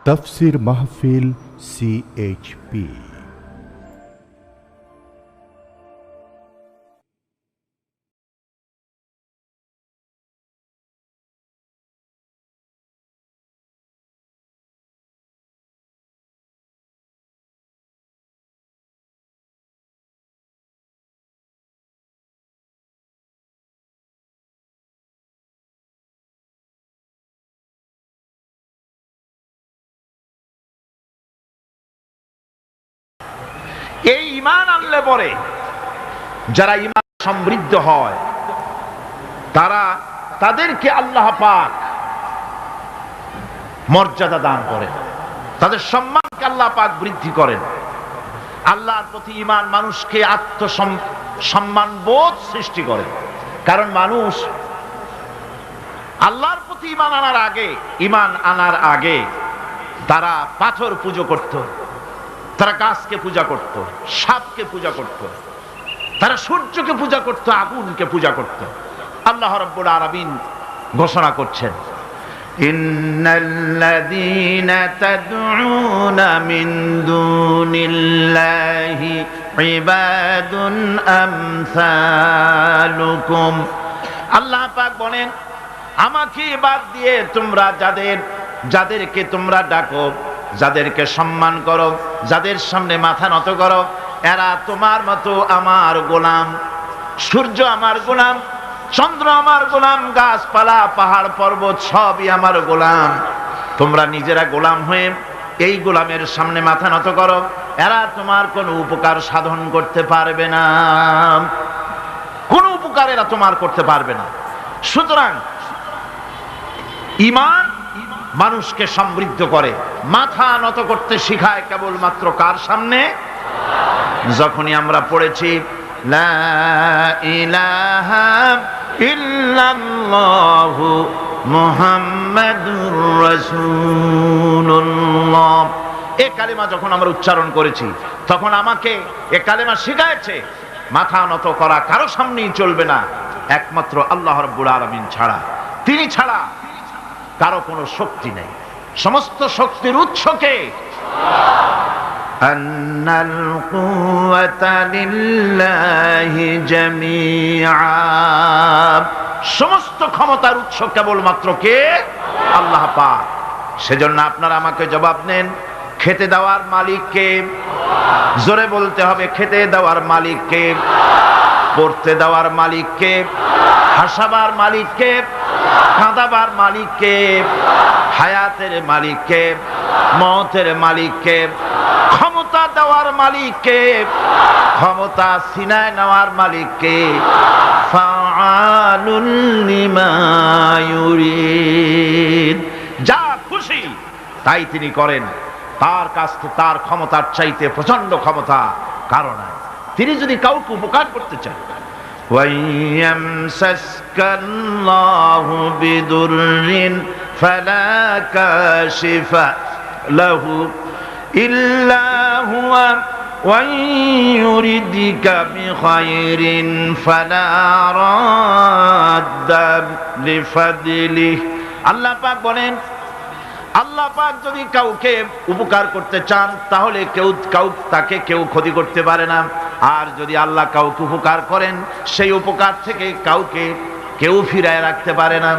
তাফসীর মাহফিল CHP। এই ঈমান আনলে পরে যারা ঈমান সমৃদ্ধ হয় তাদেরকে আল্লাহ পাক মর্যাদা দান করেন, তাদের সম্মানকে আল্লাহ পাক বৃদ্ধি করেন। আল্লাহর প্রতি ঈমান মানুষকে আত্মসম্মান বোধ সৃষ্টি করে। কারণ মানুষ আল্লাহর প্রতি ঈমান আনার আগে তারা পাথর পূজা করত, তারা গাছকে পূজা করত, সাপকে পূজা করত, তারা সূর্যকে পূজা করত, আগুনকে পূজা করত। আল্লাহ রাব্বুল আলামিন ঘোষণা করছেন, ইন্নাল্লাযীনা তাদউনা মিন দুনিল্লাহি ইবাদুন আমসালুকুম। আল্লাহ পাক বলেন, আমাকে বাদ দিয়ে তোমরা যাদেরকে তোমরা ডাকো, যাদেরকে সম্মান করো, যাদের সামনে মাথা নত করো, এরা তোমার মতো আমার গোলাম। সূর্য আমার গোলাম, চন্দ্র আমার গোলাম, গাছপালা, পাহাড় পর্বত সবই আমার গোলাম। তোমরা নিজেরা গোলাম হয়ে এই গোলামের সামনে মাথা নত করো, এরা তোমার কোনো উপকার সাধন করতে পারবে না, কোনো উপকার এরা তোমার করতে পারবে না। সুতরাং ঈমান মানুষকে সমৃদ্ধ করে, মাথা নত করতে শিখায় কেবলমাত্র কার সামনে? যখনই আমরা পড়েছি লা ইলাহা ইল্লাল্লাহু মুহাম্মাদুর রাসূলুল্লাহ, এই কালেমা যখন আমরা উচ্চারণ করেছি তখন আমাকে এই কালেমা শিখায়েছে মাথা নত করা কারো সামনেই চলবে না, একমাত্র আল্লাহ রাব্বুল আলামিন ছাড়া। তিনি ছাড়া কারো কোনো শক্তি নেই, সমস্ত শক্তির উৎসকে আন্নাল কুওয়াতা লিল্লাহি জামিআ, সমস্ত ক্ষমতার উৎস কেবলমাত্র কে? আল্লাহ পাক। সেজন্য আপনারা আমাকে জবাব দেন, খেতে দেওয়ার মালিক কে? জোরে বলতে হবে, খেতে দেওয়ার মালিক কে? পড়তে দেওয়ার মালিক কে? হাসাবার মালিক কে? কাঁদাবার মালিক কে? হায়াতের মালিক কে? মওতের মালিক কে? ক্ষমতা দেওয়ার মালিক কে? ক্ষমতা ছিনায় নেওয়ার মালিক কে? ফাআলুল লিমা ইউরিদ, যা খুশি তাই তিনি করেন। তার কাছে তার ক্ষমতার চাইতে প্রচন্ড ক্ষমতা কারো নাই। তিনি যদি কাউকে উপকার করতে চান, وَيَمْسَسْكَ اللَّهُ بِضُرٍّ فَلَا كَاشِفَ لَهُ إِلَّا هُوَ وَيُرِدْكَ بِخَيْرٍ فَلَا رَادَّ لِفَضْلِهِ। আল্লাহ পাক বলেন, আল্লাহ পাক যদি কাউকে উপকার করতে চান তাহলে তাকে কেউ ক্ষতি করতে পারে না। আর যদি আল্লাহ কাউকে উপকার করেন সেই উপকার থেকে কেউ ফিরায় রাখতে পারে না।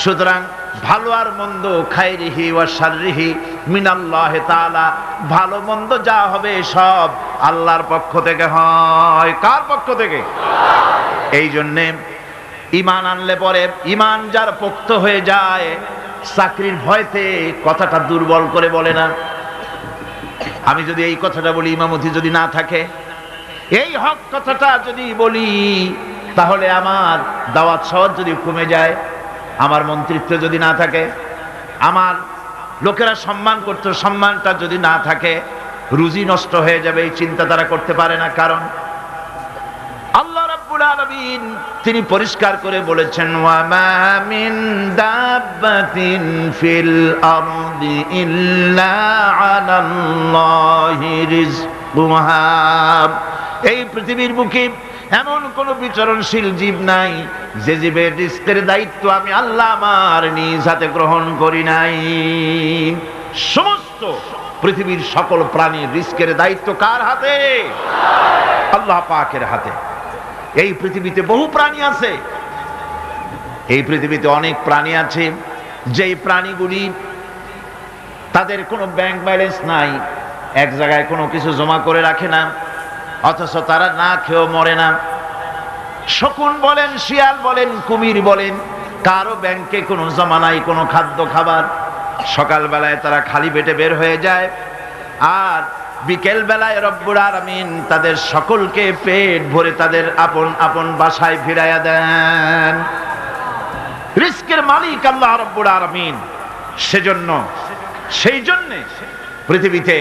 সুতরাং ভালো আর মন্দ, খায়রিহি ওয়া শাররিহি মিনাল্লাহি তাআলা, ভালো মন্দ যা হবে সব আল্লাহর পক্ষ থেকে হয়। কার পক্ষ থেকে? এই জন্যে ঈমান আনলে পরে, ঈমান যার পোক্ত হয়ে যায়, চাকরির ভয়তে কথাটা দুর্বল করে বলে না। আমি যদি এই কথাটা বলি, ইমামতি যদি না থাকে, এই হক কথাটা যদি বলি, তাহলে আমার দাওয়াত সওয়াত যদি কমে যায়, আমার মন্ত্রিত্ব যদি না থাকে, আমার লোকেরা সম্মান করতে সম্মানটা যদি না থাকে, রুজি নষ্ট হয়ে যাবে, এই চিন্তা তারা করতে পারে না। কারণ আল্লাহ রাব্বুল আলামিন তিনি পরিষ্কার করে বলেছেন, ওয়া মা মিন দাব্বাতিন ফিল আরদি ইল্লা আলাল্লাহি রিজকুহা, এই পৃথিবীর বুকে এমন কোন বিচরণশীল জীব নাই যে জীবের রিজকের দায়িত্ব আমি আল্লাহ আমার নিজ হাতে গ্রহণ করি নাই। সমস্ত সমস্ত পৃথিবীর সকল প্রাণীর রিস্কের দায়িত্ব কার হাতে? আল্লাহ পাকের হাতে। এই পৃথিবীতে বহু প্রাণী আছে, এই পৃথিবীতে অনেক প্রাণী আছে যেই প্রাণীগুলি তাদের কোনো ব্যাংক ব্যালেন্স নাই, এক জায়গায় কোনো কিছু জমা করে রাখে না, অথচ তারা না খেয়েও মরে না। শকুন বলেন, শিয়াল বলেন, কুমির বলেন, কারো ব্যাংকে কোনো জমা নাই কোনো খাদ্য খাবার। সকালবেলায় তারা খালি পেটে বের হয়ে যায়, আর বিকেল বেলায় রব্বুল আলামিন তাদের সকলকে পেট ভরে তাদের আপন আপন বাসায় ফিরাইয়া দেন। রিস্কের মালিক আল্লাহ রব্বুল আলামিন। সেজন্য সেই জন্যে পৃথিবীতে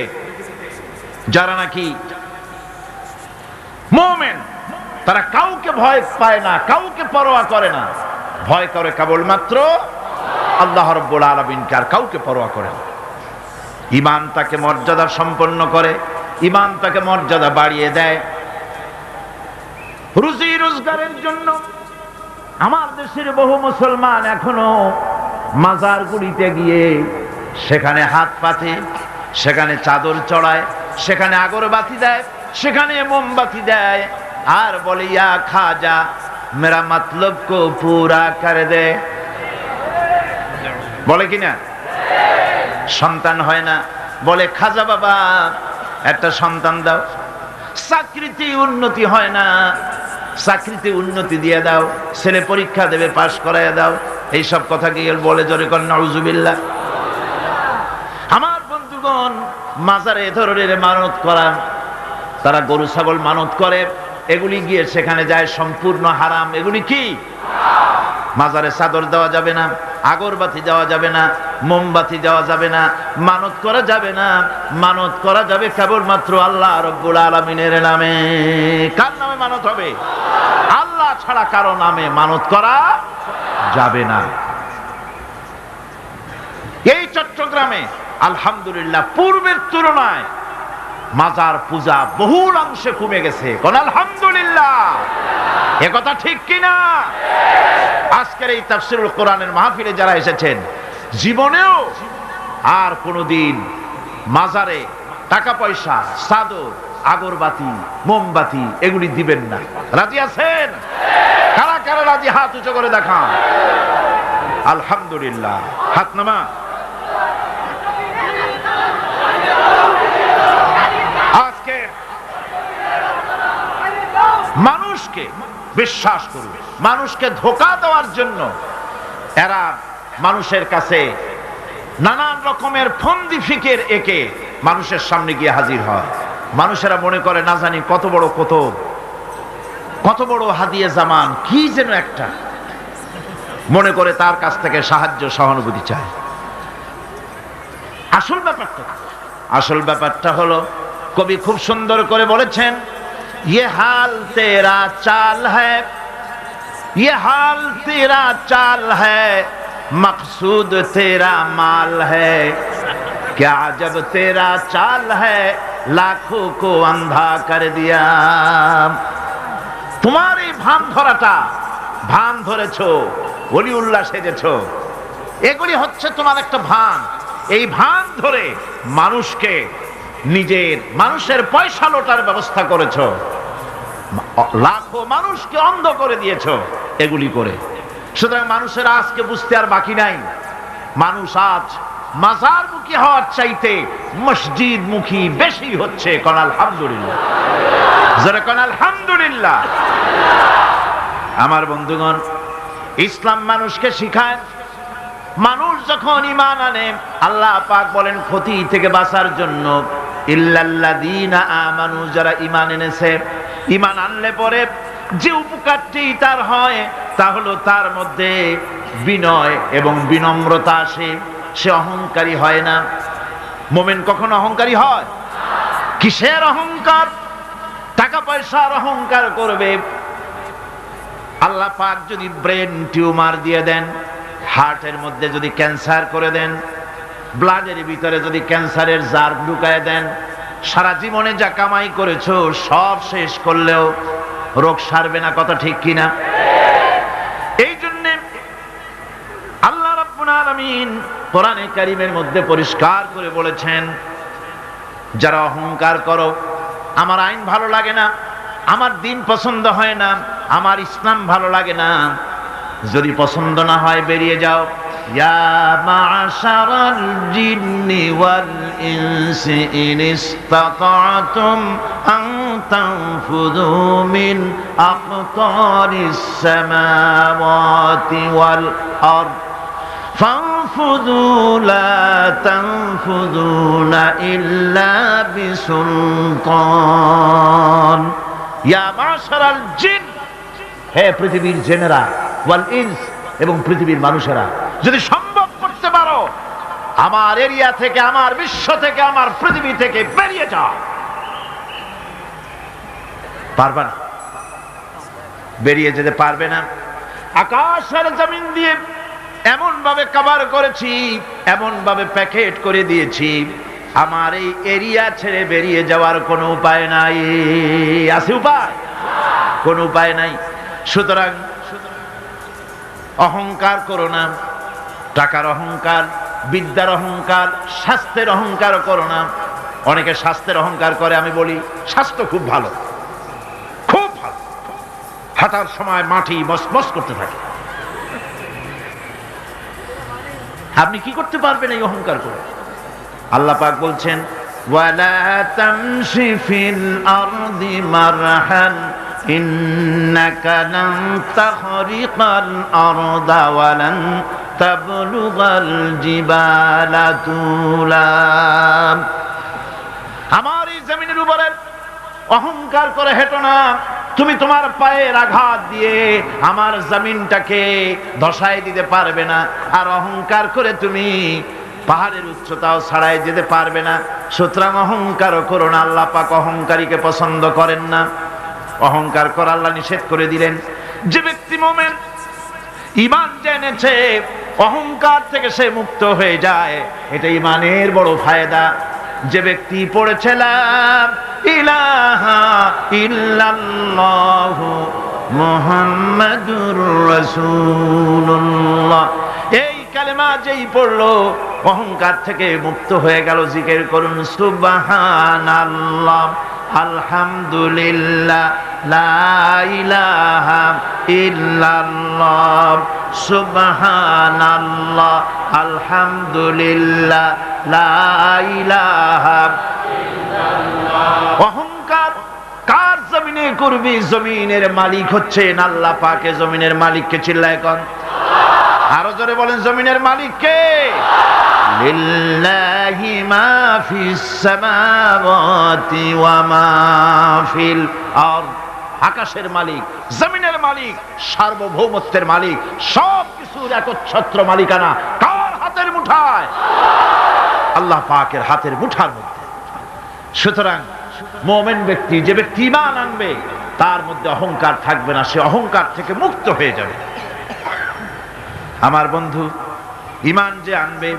যারা নাকি মুমিন, তারা কাউকে ভয় পায় না, কাউকে পরোয়া করে না, ভয় করে কেবলমাত্র আল্লাহ রাব্বুল আলামিনকে, আর কাউকে পরোয়া করে না। ঈমান তাকে মর্যাদা সম্পন্ন করে, ঈমান তাকে মর্যাদা বাড়িয়ে দেয়। রুজি রোজগারের জন্য আমার দেশের বহু মুসলমান এখনো মাজারগুলিতে গিয়ে সেখানে হাত পাতে, সেখানে চাদর চড়ায়, সেখানে আগরবাতি দেয়, সেখানে মোমবাতি দেয়, আর বলে ইয়া খাজা মেরা মতলব কো পুরা করে দে। বলে কিনা? সন্তান হয় না, বলে খাজা বাবা একটা সন্তান দাও। চাকরিতে উন্নতি হয় না, চাকরিতে উন্নতি দিয়ে দাও, ছেলে পরীক্ষা দেবে পাশ করাইয়া দাও। এইসব কথা কি বলে? জোরে কর নাউজুবিল্লাহ। আমার বন্ধুগণ, মাজারে এ ধরনের মানত করা, তারা গরু ছাগল মানত করে, এগুলি গিয়ে সেখানে যায় সম্পূর্ণ হারাম। এগুলি কি? মাজারে চাদর দেওয়া যাবে না, আগরবাতি দেওয়া যাবে না, মোমবাতি দেওয়া যাবে না, মানত করা যাবে না। মানত করা যাবে কেবলমাত্র আল্লাহ রাব্বুল আলামিনের নামে। কার নামে মানত হবে? আল্লাহ ছাড়া কারো নামে মানত করা যাবে না। এই চট্টগ্রামে আলহামদুলিল্লাহ পূর্বের তুলনায় মাজার পূজা বহুল অংশে কমে গেছে। কোন আলহামদুলিল্লাহ? এ কথা ঠিক কিনা? আজকের এই তাফসীরুল কোরআনের মাহফিলে যারা এসেছেন, জীবনেও আর কোনোদিন মাজারে টাকা পয়সা, চাদর, আগরবাতি, মোমবাতি এগুলি দিবেন না। রাজি আছেন? কারা কারা রাজি? হাত উঁচু করে দেখান। আলহামদুলিল্লাহ। হাত নামা। আজকে মানুষকে বিশ্বাস করুন, মানুষকে ধোঁকা দেওয়ার জন্য এরা মানুষের কাছে নানান রকমের ফন্দি ফিকের একে মানুষের সামনে গিয়ে হাজির হয়। মানুষেরা মনে করে না জানি কত বড় কত বড় হাদিয়ে জামান, কি যেন একটা মনে করে তার কাছ থেকে সাহায্য সহানুভূতি চায়। আসল ব্যাপারটা হলো, কবি খুব সুন্দর করে বলেছেন, ये हाल तेरा चाल है, ये हाल तेरा चाल है, मकसूद तेरा माल है, क्या जब तेरा चाल है लाखों को अंधा कर दिया। তোমার এই ভান ধরাটা, ভান ধরেছো, ওলি উল্লাহ সেজেছো, এগুলি হচ্ছে তোমার একটা ভান। এই ভান ধরে মানুষের পয়সা লোটার ব্যবস্থা করেছো, লাখো মানুষকে অন্ধ করে দিয়েছো এগুলি করে। সুতরাং মানুষের আজকে বুঝতে আর বাকি নাই। মানুষ আজ মাজার মুখী হওয়ার চাইতে মসজিদ মুখী বেশি হচ্ছে। কোন আলহামদুলিল্লাহ? যারা কোন আলহামদুলিল্লাহ? আমার বন্ধুগণ, ইসলাম মানুষকে শিখায়, মানুষ যখন ঈমান আনে, আল্লাহ পাক বলেন ক্ষতি থেকে বাঁচার জন্য ইল্লাল্লাযীনা আমানু, যারা ঈমান এনেছে, ঈমান আনলে পরে যে উপকারটি তার হয় তা হলো তার মধ্যে বিনয় এবং বিনম্রতা আসে। সে অহংকারী হয় না। মুমিন কখনো অহংকারী হয়? কিসের অহংকার? টাকা পয়সার অহংকার করবে। আল্লাহ পাক যদি ব্রেন টিউমার দিয়ে দেন, হার্টের মধ্যে যদি ক্যান্সার করে দেন, ব্লাডের ভিতরে যদি ক্যান্সারের জার ঢুকায় দেন, সারা জীবনে যা কামাই করেছো সব শেষ করলেও রোগ সারবে না। কথা ঠিক কিনা? এই জন্য আল্লাহ রাব্বুল আলামিন কোরআনে কারীমের মধ্যে পরিষ্কার করে বলেছেন, যারা অহংকার করো, আমার আইন ভালো লাগে না, আমার দিন পছন্দ হয় না, আমার ইসলাম ভালো লাগে না, যদি পছন্দ না হয় বেরিয়ে যাও। ইয়া মা'শারাল জিন্নি ওয়াল ইনসি ইন ইসতাতা'তুম আন তানফুযু মিন আকতারিস সামাওয়াতি ওয়াল আরদ ফানফুযু লা তানফুযুনা ইল্লা বিসুলতান। ইয়া মা'শারাল জিন, হে পৃথিবীর জেনেরা, ওয়াল ইনস, এবং পৃথিবীর মানুষেরা, যদি সম্ভব করতে পারো আমার এরিয়া থেকে, আমার বিশ্ব থেকে, আমার পৃথিবী থেকে বেরিয়ে যাও। পারবে না, বেরিয়ে যেতে পারবে না। আকাশ আর জমিন দিয়ে এমন ভাবে কভার করেছি, এমন ভাবে প্যাকেট করে দিয়েছি, আমার এই এরিয়া ছেড়ে বেরিয়ে যাওয়ার কোনো উপায় নাই। আছে উপায়? কোনো উপায় নাই। সুতরাং অহংকার করো না, টাকার অহংকার, বিদ্যার অহংকার, স্বাস্থ্যের অহংকার করো না। অনেকে স্বাস্থ্যের অহংকার করে, আমি বলি স্বাস্থ্য খুব ভালো, খুব ভালো, হাঁটার সময় মাটি মসমস করতে থাকে। আপনি কি করতে পারবেন এই অহংকার করে? আল্লাহ পাক বলছেন, ওয়ালা তামশি ফিল আরদি মারহান ইন্নাকা লান তাখরিকাল আরদা ওয়া লান তাবলুগাল জিবালা তুলা। আমার এই জমিনের উপরে অহংকার করে হেঁটো না। তুমি তোমার পায়ের আঘাত দিয়ে আমার জমিনটাকে ধসায় দিতে পারবে না, আর অহংকার করে তুমি পাহাড়ের উচ্চতাও ছাড়াই যেতে পারবে না। সুতরাং অহংকারও করো না। আল্লাহ পাক অহংকারীকে পছন্দ করেন না। অহংকার করা আল্লাহ নিষেধ করে দিলেন। যে ব্যক্তি মুমিন, ঈমান জেনেছে, অহংকার থেকে সে মুক্ত হয়ে যায়, এটা ঈমানের বড় ফায়দা। যে ব্যক্তি পড়েছে লা ইলাহা ইল্লাল্লাহু মুহাম্মাদুর রাসূলুল্লাহ, এই কালেমা যেই পড়লো অহংকার থেকে মুক্ত হয়ে গেল। জিকির করুন সুবহানাল্লাহ, আলহামদুলিল্লাহ, লা ইলাহা ইল্লাল্লাহ, সুবহানাল্লাহ, আলহামদুলিল্লাহ, লা ইলাহা ইল্লাল্লাহ। অহংকার কার জমিনে করবি? জমিনের মালিক হচ্ছেন আল্লাহ পাকে। জমিনের মালিককে চিল্লায় কোন? আরো জোরে বলেন, জমিনের মালিক কে? লিল্লাহি মা ফিস সামাওয়াতি ওয়া মা ফিল আরদ। আকাশের মালিক, জমিনের মালিক, সার্বভৌমত্বের মালিক, সব কিছুর একচ্ছত্র মালিকানা কার হাতের মুঠায়? আল্লাহ পাকের হাতের মুঠার মধ্যে। সুতরাং মুমিন ব্যক্তি, যে ব্যক্তি ঈমান আনবে, তার মধ্যে অহংকার থাকবে না, সে অহংকার থেকে মুক্ত হয়ে যাবে। আমার বন্ধু, ঈমান যে আনবে,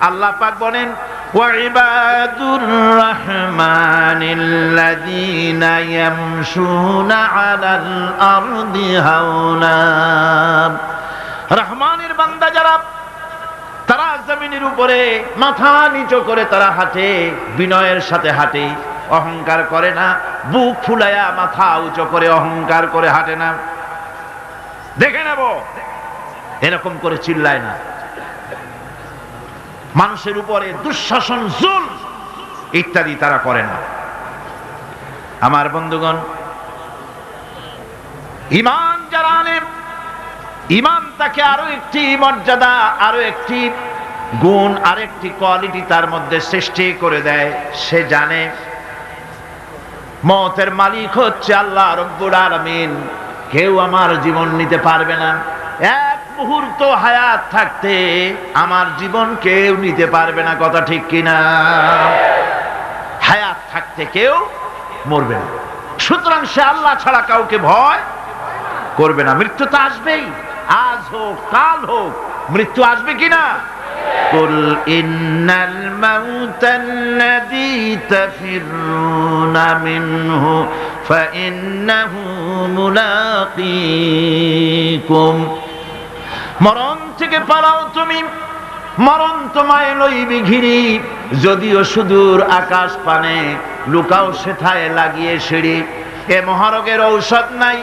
আল্লাহ পাক বলেন, ওয়াইবাদুর রাহমানিল্লাযীনা ইয়ামশুনা আলাল আরদি হাওনা। রহমানের বান্দা যারা, তারা জমিনের উপরে মাথা নিচু করে তারা হাঁটে, বিনয়ের সাথে হাঁটে, অহংকার করে না। বুক ফুলায়া মাথা উঁচু করে অহংকার করে হাঁটে না। দেখে নেব, এরকম করে চিল্লায় না। মানুষের উপরে দুঃশাসন, জুলম ইত্যাদি তারা করে না। আমার বন্ধুগণ, ঈমান যারা আনে, ঈমান তাকে আরো একটি মর্যাদা, আরো একটি গুণ, আরেকটি কোয়ালিটি তার মধ্যে সৃষ্টি করে দেয়। সে জানে মওতের মালিক হচ্ছে আল্লাহ রব্বুল আলামিন। কেউ আমার জীবন নিতে পারবে না। এক মুহূর্ত হায়াত থাকতে আমার জীবন কেউ নিতে পারবে না। কথা ঠিক কিনা? হায়াত থাকতে কেউ মরবে না। সুতরাং সে আল্লাহ ছাড়া কাউকে ভয় করবে না। মৃত্যু তো আসবেই, আজ হোক কাল হোক, মৃত্যু আসবে কিনা? কুল ইন্নাল মাউতাল্লাযী তাফিরুনা মিনহু ফাইন্নাহু মুলাকীকুম। মরণ থেকে পালাও তুমি, মরণ তোমায় লইবি ঘিরি, যদিও সুদূর আকাশ পানে, লুকাও সেথায় লাগিয়ে সিঁড়ি। এ মহারোগের ঔষধ নাই,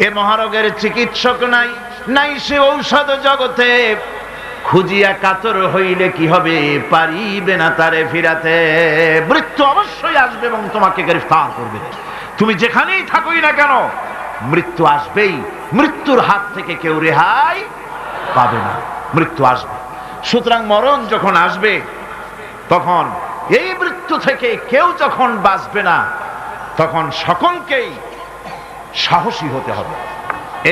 এ মহারোগের চিকিৎসক নাই, নাই সে ঔষধ জগতে, খুঁজিয়া কাতর হইলে কি হবে, পারিবে না তারে ফিরাতে। মৃত্যু অবশ্যই আসবে এবং তোমাকে গ্রেফতার করবে। তুমি যেখানেই থাকোই না কেন, মৃত্যু আসবেই। মৃত্যুর হাত থেকে কেউ রেহাই পাবে না, মৃত্যু আসবে। সুতরাং মরণ যখন আসবে, তখন এই মৃত্যু থেকে কেউ যখন বাঁচবে না, তখন সকলকেই সাহসী হতে হবে।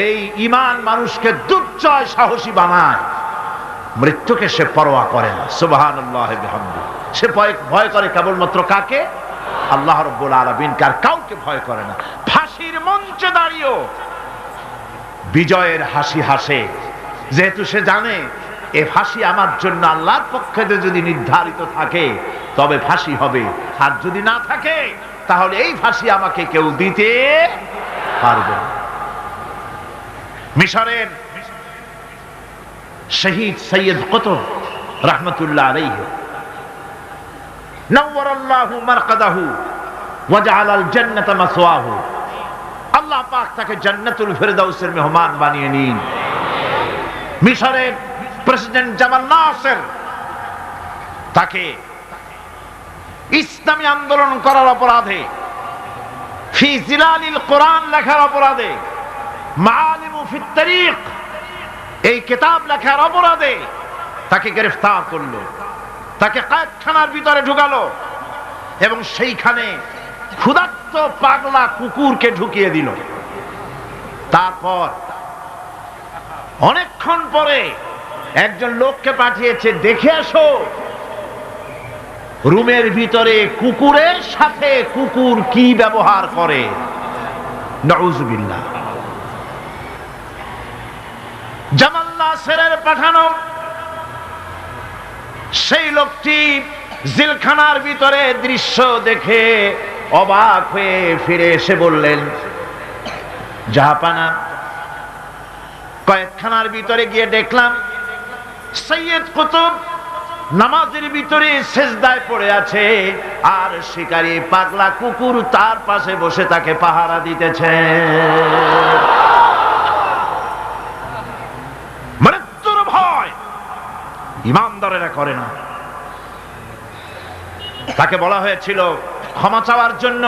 এই ঈমান মানুষকে দুর্জয় সাহসী বানায়। মৃত্যুকে সে পরোয়া করে না। সুবহানাল্লাহ বিহামদিহি। সে ভয় করে কেবলমাত্র কাকে? আল্লাহ রাব্বুল আলামিন। কার কাউকে ভয় করে না। ফাঁসির মঞ্চে দাঁড়িয়েও বিজয়ের হাসি হাসে, যেহেতু সে জানে এ ফাঁসি আমার জন্য আল্লাহর পক্ষে যদি নির্ধারিত থাকে তবে ফাঁসি হবে, আর যদি না থাকে তাহলে এই ফাঁসি আমাকে কেউ দিতে পারবে না। মিশরের শহীদ সৈয়দ কুতুব রাহমাতুল্লাহ আলাইহি, নাওয়ারাল্লাহু মারকাদাহু ওয়া জাআলাল জান্নাতা মাসওয়াহু, আল্লাহ পাক তাকে জান্নাতুল ফেরদাউসের মেহমান বানিয়ে নিন। মিশরের প্রেসিডেন্ট জামাল নাসের তাকে ইসলামী আন্দোলন করার অপরাধে, ফি জিলালিল কোরআন লেখার অপরাধে, মাআলিমু ফিত তারিক এই কিতাব লেখার অপরাধে তাকে গ্রেফতার করলো, তাকে কয়েদখানার ভিতরে ঢুকালো এবং সেইখানে ক্ষুধার্ত পাগলা কুকুরকে ঢুকিয়ে দিল। তারপর অনেকক্ষণ পরে একজন লোককে পাঠিয়েছে, দেখে আসো রুমের ভিতরে কুকুরের সাথে কুকুর কি ব্যবহার করে। নাউযুবিল্লাহ। জামাল নাসেরের পাঠানো সেই লোকটি জেলখানার ভিতরে দৃশ্য দেখে অবাক হয়ে ফিরে এসে বললেন, জাহাপানা, কয়েকখানার ভিতরে গিয়ে দেখলাম সৈয়দ কুতুব নামাজের ভিতরে সেজদায় পড়ে আছে, আর শিকারী পাগলা কুকুর তার পাশে বসে তাকে পাহারা দিতেছে। মৃত্যুর ভয় ঈমানদারেরা করে না। তাকে বলা হয়েছিল ক্ষমা চাওয়ার জন্য,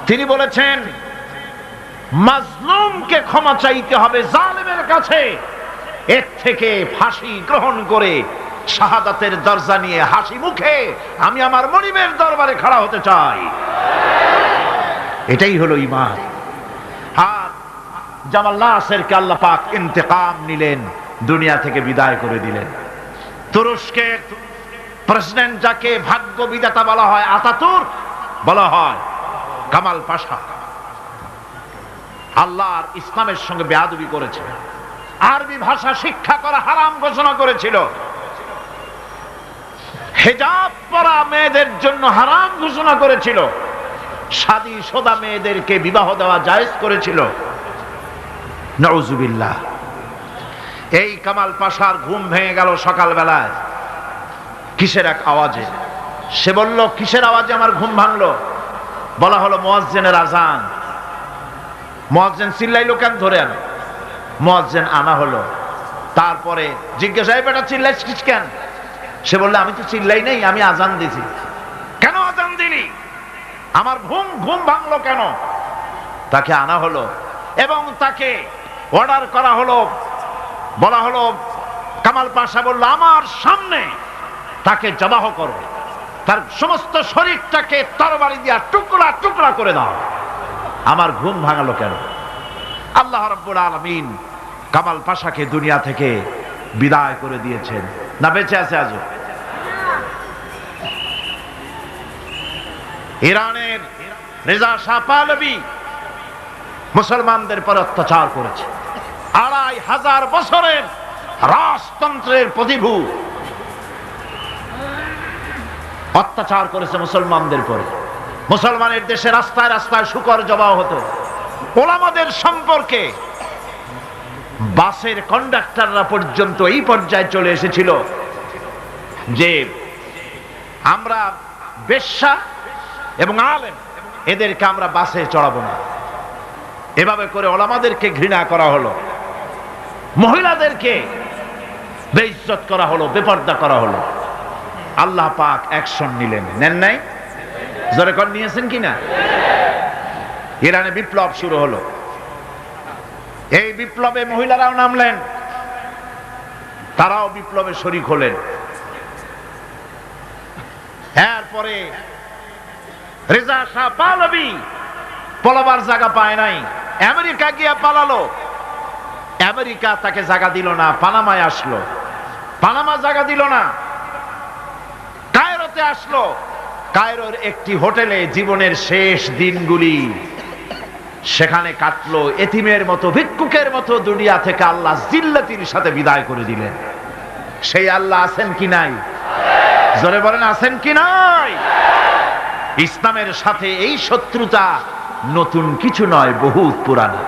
তিনি বলেছেন মাজলুমকে ক্ষমা চাইতে হবে জালেমের কাছে, এর থেকে ফাঁসি গ্রহণ করে শাহাদাতের দরজা নিয়ে হাসি মুখে আমি আমার মনিবের দরবারে খাড়া হতে চাই। এটাই হলো ঈমান। আর জামাল নাসেরকে আল্লাহ পাক ইন্তেকাম নিলেন, দুনিয়া থেকে বিদায় করে দিলেন। তুরস্কের প্রেসিডেন্ট যাকে ভাগ্য বিধাতা বলা হয়, আতাতুর্ক বলা হয়, কামাল পাশা আল্লাহর ইসলামের সঙ্গে বেয়াদবি করেছে, আরবি ভাষা শিক্ষা করা হারাম ঘোষণা করেছিল, হিজাব পরা মেয়েদের জন্য হারাম ঘোষণা করেছিল, শাদী শোদা মেয়েদেরকে বিবাহ দেওয়া জায়েজ করেছিল। নাউযুবিল্লাহ। এই কামাল পাশার ঘুম ভেঙে গেল সকালবেলায় কিসের এক আওয়াজে। সে বলল, কিসের আওয়াজে আমার ঘুম ভাঙলো? বলা হলো মুয়াজ্জিনের আজান। মুয়াজ্জিন চিল্লাইলো কেন? ধরে আনো। মুয়াজ্জিন আনা হলো। তারপরে জিজ্ঞাসা, এই বেটা চিল্লাইছিস কেন? সে বলল, আমি তো চিল্লাই নাই, আমি আজান দিছি। কেন আজান দিলি? আমার ঘুম ভাঙলো কেন? তাকে আনা হলো এবং তাকে অর্ডার করা হলো। বলা হলো, কামাল পাশা বলল, আমার সামনে তাকে জবাহ করো, তার সমস্ত শরীরটাকে তরবারি দিয়া টুকরা টুকরা করে দাও। আমার ঘুম ভাঙালো কেন? আল্লাহ রাব্বুল আলামিন কামাল পাশাকে দুনিয়া থেকে বিদায় করে দিয়েছেন। না বেঁচে আছে আজও? ইরানের রেজা শাহ পাহলভী মুসলমানদের পর অত্যাচার করেছে। ২৫০০ বছরের রাজতন্ত্রের প্রতিভূ অত্যাচার করেছে মুসলমানদের পরে। মুসলমানের দেশে রাস্তায় রাস্তায় শুকর জবাও হতো। ওলামাদের সম্পর্কে বাসের কন্ডাক্টররা পর্যন্ত এই পর্যায়ে চলে এসেছিল যে আমরা বেশ্যা এবং আলেম এদেরকে আমরা বাসে চড়াবো না। এভাবে করে ওলামাদেরকে ঘৃণা করা হলো, মহিলাদেরকে বেইজ্জত করা হলো, বেপর্দা করা হলো। আল্লাহ পাক অ্যাকশন নিলেন, নেন নাই? জোরে কর, নিয়েছেন কিনা? ইরানে বিপ্লব শুরু হলো। এই বিপ্লবে মহিলারাও নামলেন, তারাও বিপ্লবে শরীক হলেন। এরপরে রেজা শাহ পাহলভী পলাবার জায়গা পায় নাই, আমেরিকা গিয়া পালালো। আমেরিকা তাকে জায়গা দিল না, পানামায় আসলো, পানামা জায়গা দিল না। কায়রোতে আসলো, কায়রোর একটি হোটেলে জীবনের শেষ দিনগুলি সেখানে কাটলো। এতিমের মতো, ভিক্ষুকের মতো দুনিয়া থেকে আল্লাহ জিল্লাতির সাথে বিদায় করে দিলেন। সেই আল্লাহ আছেন কি নাই? জোরে বলেন, আছেন কি নাই? ইসলামের সাথে এই শত্রুতা নতুন কিছু নয়, বহুত পুরানা।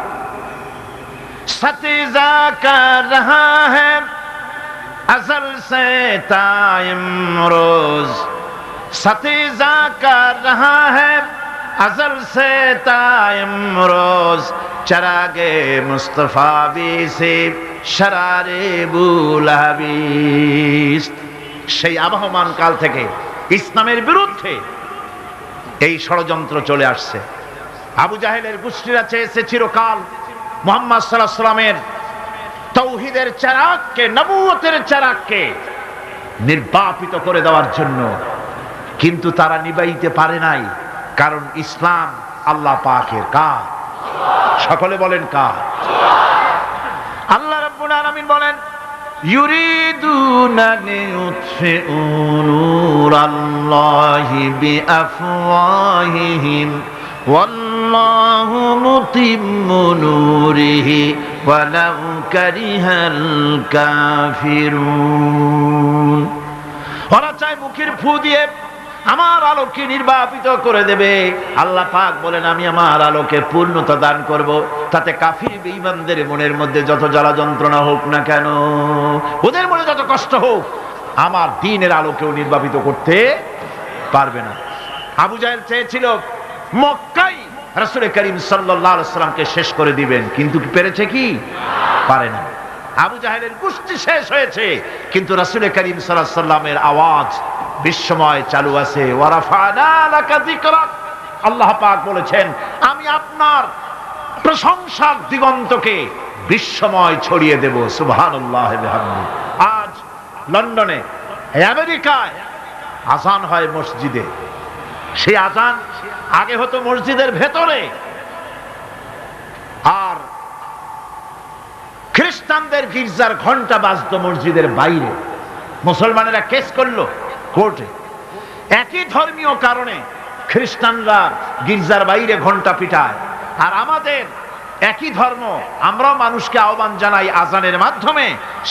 সতিজা কর রহা হ্যায় अज़ल से ताइमरोज, सतीजा कर रहा है अज़ल से ताइमरोज, चरागे मुस्तफा भी से शरारे बुलहबीस। সেই আবহমান কাল থেকে ইসলামের বিরুদ্ধে এই ষড়যন্ত্র চলে আসছে। আবু জাহেলের গোষ্ঠীরা চেয়েছে চিরকাল মুহাম্মদ সাল্লাল্লাহু আলাইহি ওয়াসাল্লামের তাওহীদের চারাককে, নবুয়তের চারাককে নির্বাপিত করে দেওয়ার জন্য, কিন্তু তারা নিবাইতে পারে নাই। কারণ ইসলাম আল্লাহ পাকের কাজ। সকলে বলেন কাজ। আল্লাহ রাব্বুল আলামিন বলেন, ইউরিদুনা লিইউতফিউ নূরাল্লাহি বিআফওয়াহিহিম ওয়াল্লাহু মুতিম্মু নূরিহি ওয়ালাউ কারিহাল কাফিরুন। ওরা চায় মুখের ফু দিয়ে আমার আলোকে নির্বাপিত করে দেবে। আল্লাহ পাক বলেন, আমি আমার আলোকে পূর্ণতা দান করব, তাতে কাফির বেঈমানদের মনের মধ্যে যত জ্বালা যন্ত্রণা হোক না কেন, ওদের মনে যত কষ্ট হোক, আমার দ্বীনের আলোকেও নির্বাপিত করতে পারবে না। আবু জাহেল চেয়েছিল মক্কায় রাসূল করিম সাল্লাল্লাহু আলাইহি ওয়াসাল্লামকে শেষ করে দিবেন, কিন্তু পেরেছে কি? পারে না। আবু জাহেলের গোষ্ঠী শেষ হয়েছে, কিন্তু রাসূল করিম সাল্লাল্লাহু আলাইহি ওয়াসাল্লামের আওয়াজ বিশ্বময় চালু আছে। ওয়ারাফানা লাকা যিকরাক, আল্লাহ পাক বলেছেন, আমি আপনার প্রশংসার দিগন্তকে বিশ্বময় ছড়িয়ে দেব। সুবহানাল্লাহ বিহামদি। আজ লন্ডনে, আমেরিকায় আযান হয় মসজিদে। সেই আযান আগে হতো মসজিদের ভেতরে, আর খ্রিস্টানদের গির্জার ঘন্টা বাজতো মসজিদের বাইরে। মুসলমানেরা কেস করলো কোর্টে, একই ধর্মীয় কারণে খ্রিস্টানরা গির্জার বাইরে ঘন্টা পিটায়, আর আমাদের একই ধর্ম, আমরাও মানুষকে আহ্বান জানাই আজানের মাধ্যমে,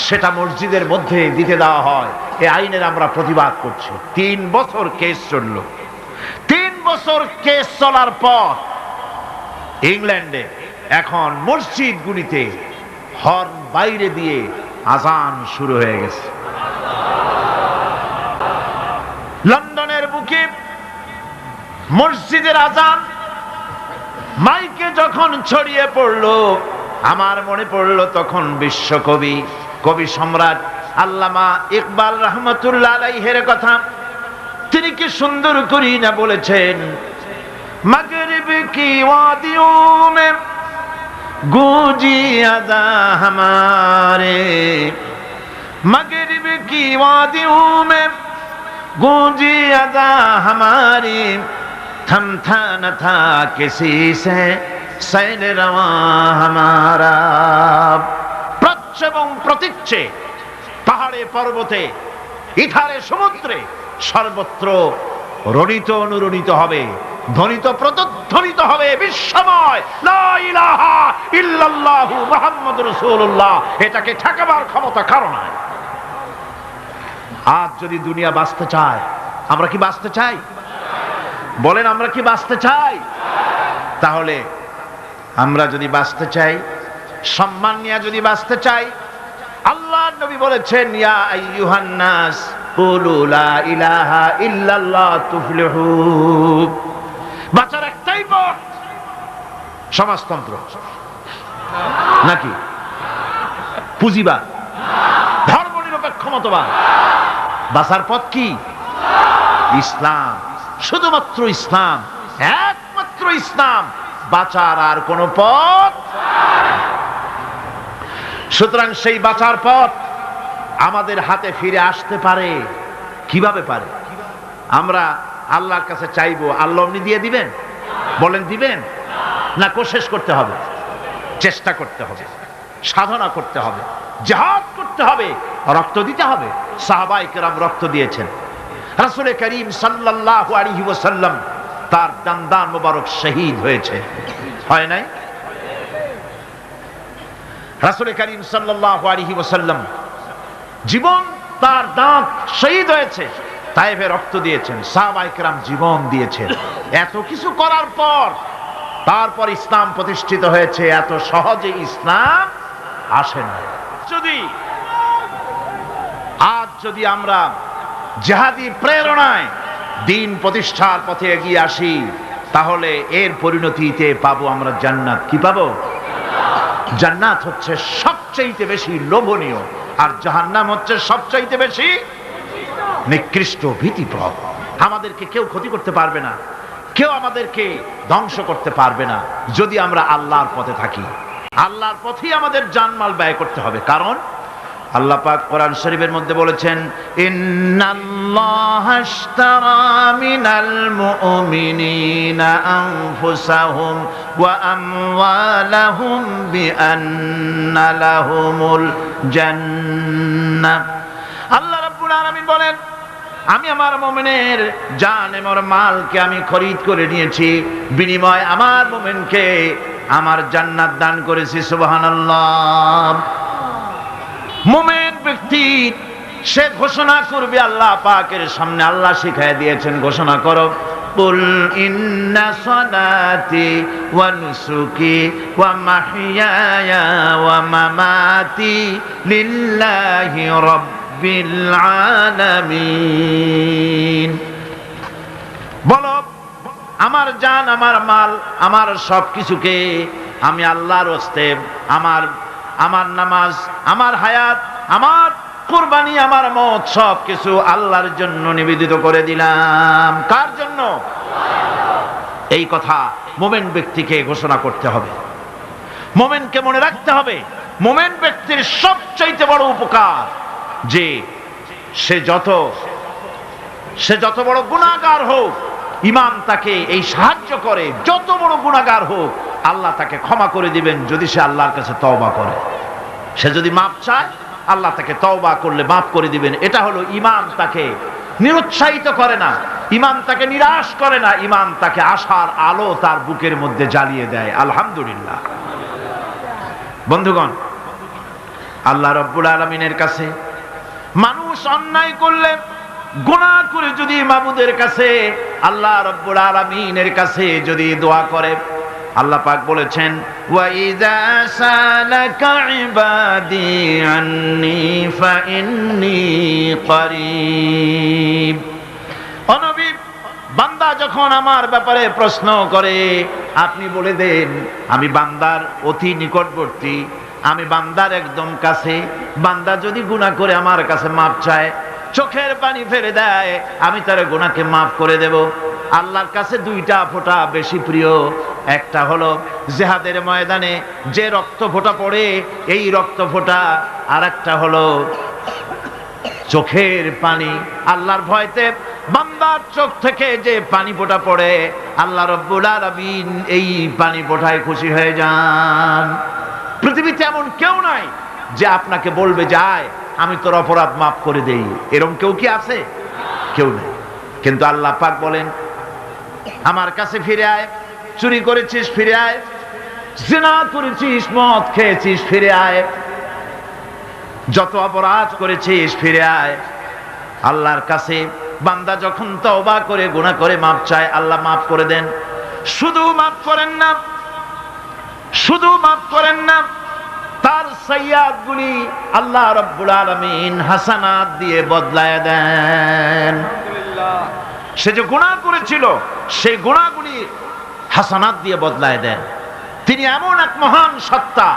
সেটা মসজিদের মধ্যে দিতে দেওয়া হয়। এই আইনের আমরা প্রতিবাদ করছি। 3 বছর কেস চলল। 3 বছর কেস চলার পর ইংল্যান্ডে এখন মসজিদগুলিতে হর্ন বাইরে দিয়ে আজান শুরু হয়ে গেছে। লন্ডনের বুকে মসজিদের আজান মাইকে যখন ছড়িয়ে পড়লো, আমার মনে পড়লো তখন বিশ্বকবি, কবি সম্রাট আল্লামা ইকবাল রহমতুল্লাহ আলাইহির কথা। তিনি কি সুন্দর করি না বলেছেন, মাগরিব কি ওয়াদিও মে গूंजी अदा हमारे, मगरिब की वादियों में गूंजी अदा हमारी, थमथा न था किसी से सैल रवा हमारा। প্রচ্ছ এবং প্রতীচ্যে, পাহাড়ে পর্বতে, ইথারে সমুদ্রে, সর্বত্র রণিত অনুরণিত হবে, ধ্বনিত প্রতিধ্বনিত হবে বিশ্বময় লা ইলাহা ইল্লাল্লাহু মুহাম্মাদুর রাসূলুল্লাহ। এটাকে ঠেকাবার ক্ষমতা কারো নাই। আজ যদি দুনিয়া বাঁচতে চায়, আমরা কি বাঁচতে চাই? বলেন, আমরা কি বাঁচতে চাই? তাহলে আমরা যদি বাঁচতে চাই, সম্মান নিয়ে যদি বাঁচতে চাই, আল্লাহর নবী বলেছেন, ইয়া আইয়ুহান নাস কুলু লা ইলাহা ইল্লাল্লাহ তুফলিহু। বাঁচার একটাই পথ, সমাজতন্ত্র নাকি পুঁজিবাদ, ধর্মনিরপেক্ষ মতবাদ? বাঁচার পথ কি? ইসলাম, শুধুমাত্র ইসলাম, একমাত্র ইসলাম। বাঁচার আর কোন পথ। সুতরাং সেই বাঁচার পথ আমাদের হাতে ফিরে আসতে পারে। কিভাবে পারে? আমরা আল্লাহর কাছে চাইবো, আল্লাহ এমনি দিয়ে দিবেন? বলেন দিবেন? না কোশিশ করতে হবে, চেষ্টা করতে হবে, সাধনা করতে হবে, জিহাদ করতে হবে, রক্ত দিতে হবে। সাহাবায়ে কেরাম রক্ত দিয়েছেন। রাসূল করিম সাল্লাল্লাহু আলাইহি ওয়াসাল্লাম তার দান মোবারক শহীদ হয়েছে, হয় নাই? রাসূল করিম সাল্লাল্লাহু আলাইহি ওয়াসাল্লাম জীবন, তার দাঁত শহীদ হয়েছে, তায়েফে রক্ত দিয়েছেন, সাহাবায়ে কেরাম জীবন দিয়েছেন। এত কিছু করার পর তারপর ইসলাম প্রতিষ্ঠিত হয়েছে। এত সহজে ইসলাম আসে না। আজ যদি আমরা জিহাদি প্রেরণায় দিন প্রতিষ্ঠার পথে এগিয়ে আসি, তাহলে এর পরিণতিতে পাবো আমরা জান্নাত। কি পাবো? জান্নাত হচ্ছে সবচাইতে বেশি লোভনীয়, আর জাহান্নাম হচ্ছে সবচাইতে বেশি নিকৃষ্ট, ভীতিপ্রদ। আমাদেরকে কেউ ক্ষতি করতে পারবে না, কেউ আমাদেরকে ধ্বংস করতে পারবে না, যদি আমরা আল্লাহর পথে থাকি। আল্লাহর পথেই আমাদের জানমাল ব্যয় করতে হবে। কারণ আল্লাহ পাক কোরআন শরীফের মধ্যে বলেছেন, ইন্নাল্লাহা আশতারা মিনাল মুমিনিনা আনফুসাহুম ওয়া আমওয়ালাহুম বিআন্না লাহুমুল জান্নাহ। আল্লাহ রাব্বুল আলামিন বলেন, আমি আমার মুমিনের জান এবং মালকে আমি খরিদ করে নিয়েছি, বিনিময়ে আমার মুমিনকে আমার জান্নাত দান করেছি। সুবহানাল্লাহ। মুমিন ব্যক্তি সে ঘোষণা করবে আল্লাহ পাকের সামনে। আল্লাহ শিখায় দিয়েছেন, ঘোষণা করো, কুল ইন্না সালাতি ওয়া নুসুকি ওয়া মাহইয়ায়া ওয়া মামাতি লিল্লাহি রাব্বিল আলামিন। বলো, আমার জান, আমার মাল, আমার সবকিছুকে আমি আল্লাহর ওয়াস্তে, আমার নামাজ, আমার হায়াত, আমার কুরবানি, আমার মত, সবকিছু আল্লাহর জন্য নিবেদিত করে দিলাম। কার জন্য? এই কথা মুমিন ব্যক্তিকে ঘোষণা করতে হবে, মুমিনকে মনে রাখতে হবে। মুমিন ব্যক্তির সবচাইতে বড় উপকার যে সে যত বড় গুনাহগার হোক, ইমাম তাকে এই সাহায্য করে, যত বড় গুনাহগার হোক আল্লাহ তাকে ক্ষমা করে দিবেন যদি সে আল্লাহর কাছে তওবা করে। সে যদি মাপ চায়, আল্লাহ তাকে তওবা করলে মাফ করে দিবেন। এটা হলো ইমাম তাকে নিরুৎসাহিত করে না, ইমাম তাকে নিরাশ করে না, ইমাম তাকে আশার আলো তার বুকের মধ্যে জ্বালিয়ে দেয়। আলহামদুলিল্লাহ। বন্ধুগণ, আল্লাহ রাব্বুল আলামিনের কাছে মানুষ অন্যায় করলে, গুনাহ করে যদি মাবুদের কাছে, আল্লাহ রাব্বুল আলামিনের কাছে যদি দোয়া করে, আল্লাহ পাক বলেছেন, ওয়া ইযা সালাকা ইবাদি আন্নী ফাইন্নী করিব। ও নবী, বান্দা যখন আমার ব্যাপারে প্রশ্ন করে, আপনি বলে দেন আমি বান্দার অতি নিকটবর্তী, আমি বান্দার একদম কাছে। বান্দা যদি গুনাহ করে আমার কাছে মাপ চায়, চোখের পানি ফেলে দেয়, আমি তার গুনাহকে মাফ করে দেব। আল্লাহর কাছে দুইটা ফোঁটা বেশি প্রিয়। একটা হলো জিহাদের ময়দানে যে রক্ত ফোঁটা পড়ে, এই রক্ত ফোঁটা, আর একটা হলো চোখের পানি। আল্লাহর ভয়তে বান্দার চোখ থেকে যে পানি ফোঁটা পড়ে, আল্লাহ রাব্বুল আলামিন এই পানি ফোঁটায় খুশি হয়ে যান। পৃথিবীতে এমন কেউ নাই যে আপনাকে বলবে, যায় আমি তোর অপরাধ মাফ করে দেই। এরকম কেউ কি আছে? কেউ নেই। কিন্তু আল্লাহ পাক বলেন, আমার কাছে ফিরে আয়। চুরি করেছিস, ফিরে আয়। জিনা করেছিস, মদ খেয়েছিস, ফিরে আয়। যত অপরাধ করেছিস, ফিরে আয়। আল্লাহর কাছে বান্দা যখন তওবা করে, গুনাহ করে মাফ চায়, আল্লাহ মাফ করে দেন। শুধু মাফ করেন না, শুধু মাফ করেন না, তার সাইয়্যাতগুলি আল্লাহ রাব্বুল আলামিন হাসানাত দিয়ে বদলায় দেন। সে যে গুনাহ করেছিল সেই গুনাহগুলি হাসানাত দিয়ে বদলায় দেন। তিনি এমন এক মহান সত্তা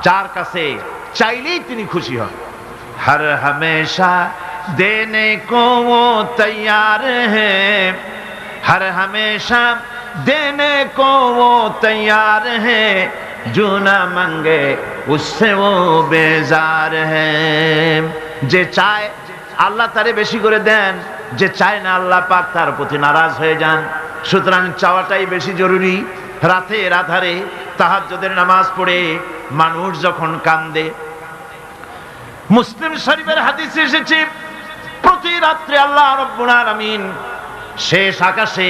যার কাছে চাইলেই তিনি খুশি হন। हर हमेशा देने को वो तैयार है, हर हमेशा देने को वो तैयार है, जो ना मांगे उससे वो बेजार है। যে চায় আল্লাহ তারে বেশি করে দেন, যে চায় না আল্লাহ পাক তার প্রতি নারাজ হয়ে যান। সুতরাং চাওয়াটাই বেশি জরুরি। রাতের আধারে তাহাজ্জুদের নামাজ পড়ে মানুষ যখন কান্দে, মুসলিম শরীফের হাদিসে এসেছে প্রতি রাত্রে আল্লাহ রাব্বুল আলামিন শেষ আকাশে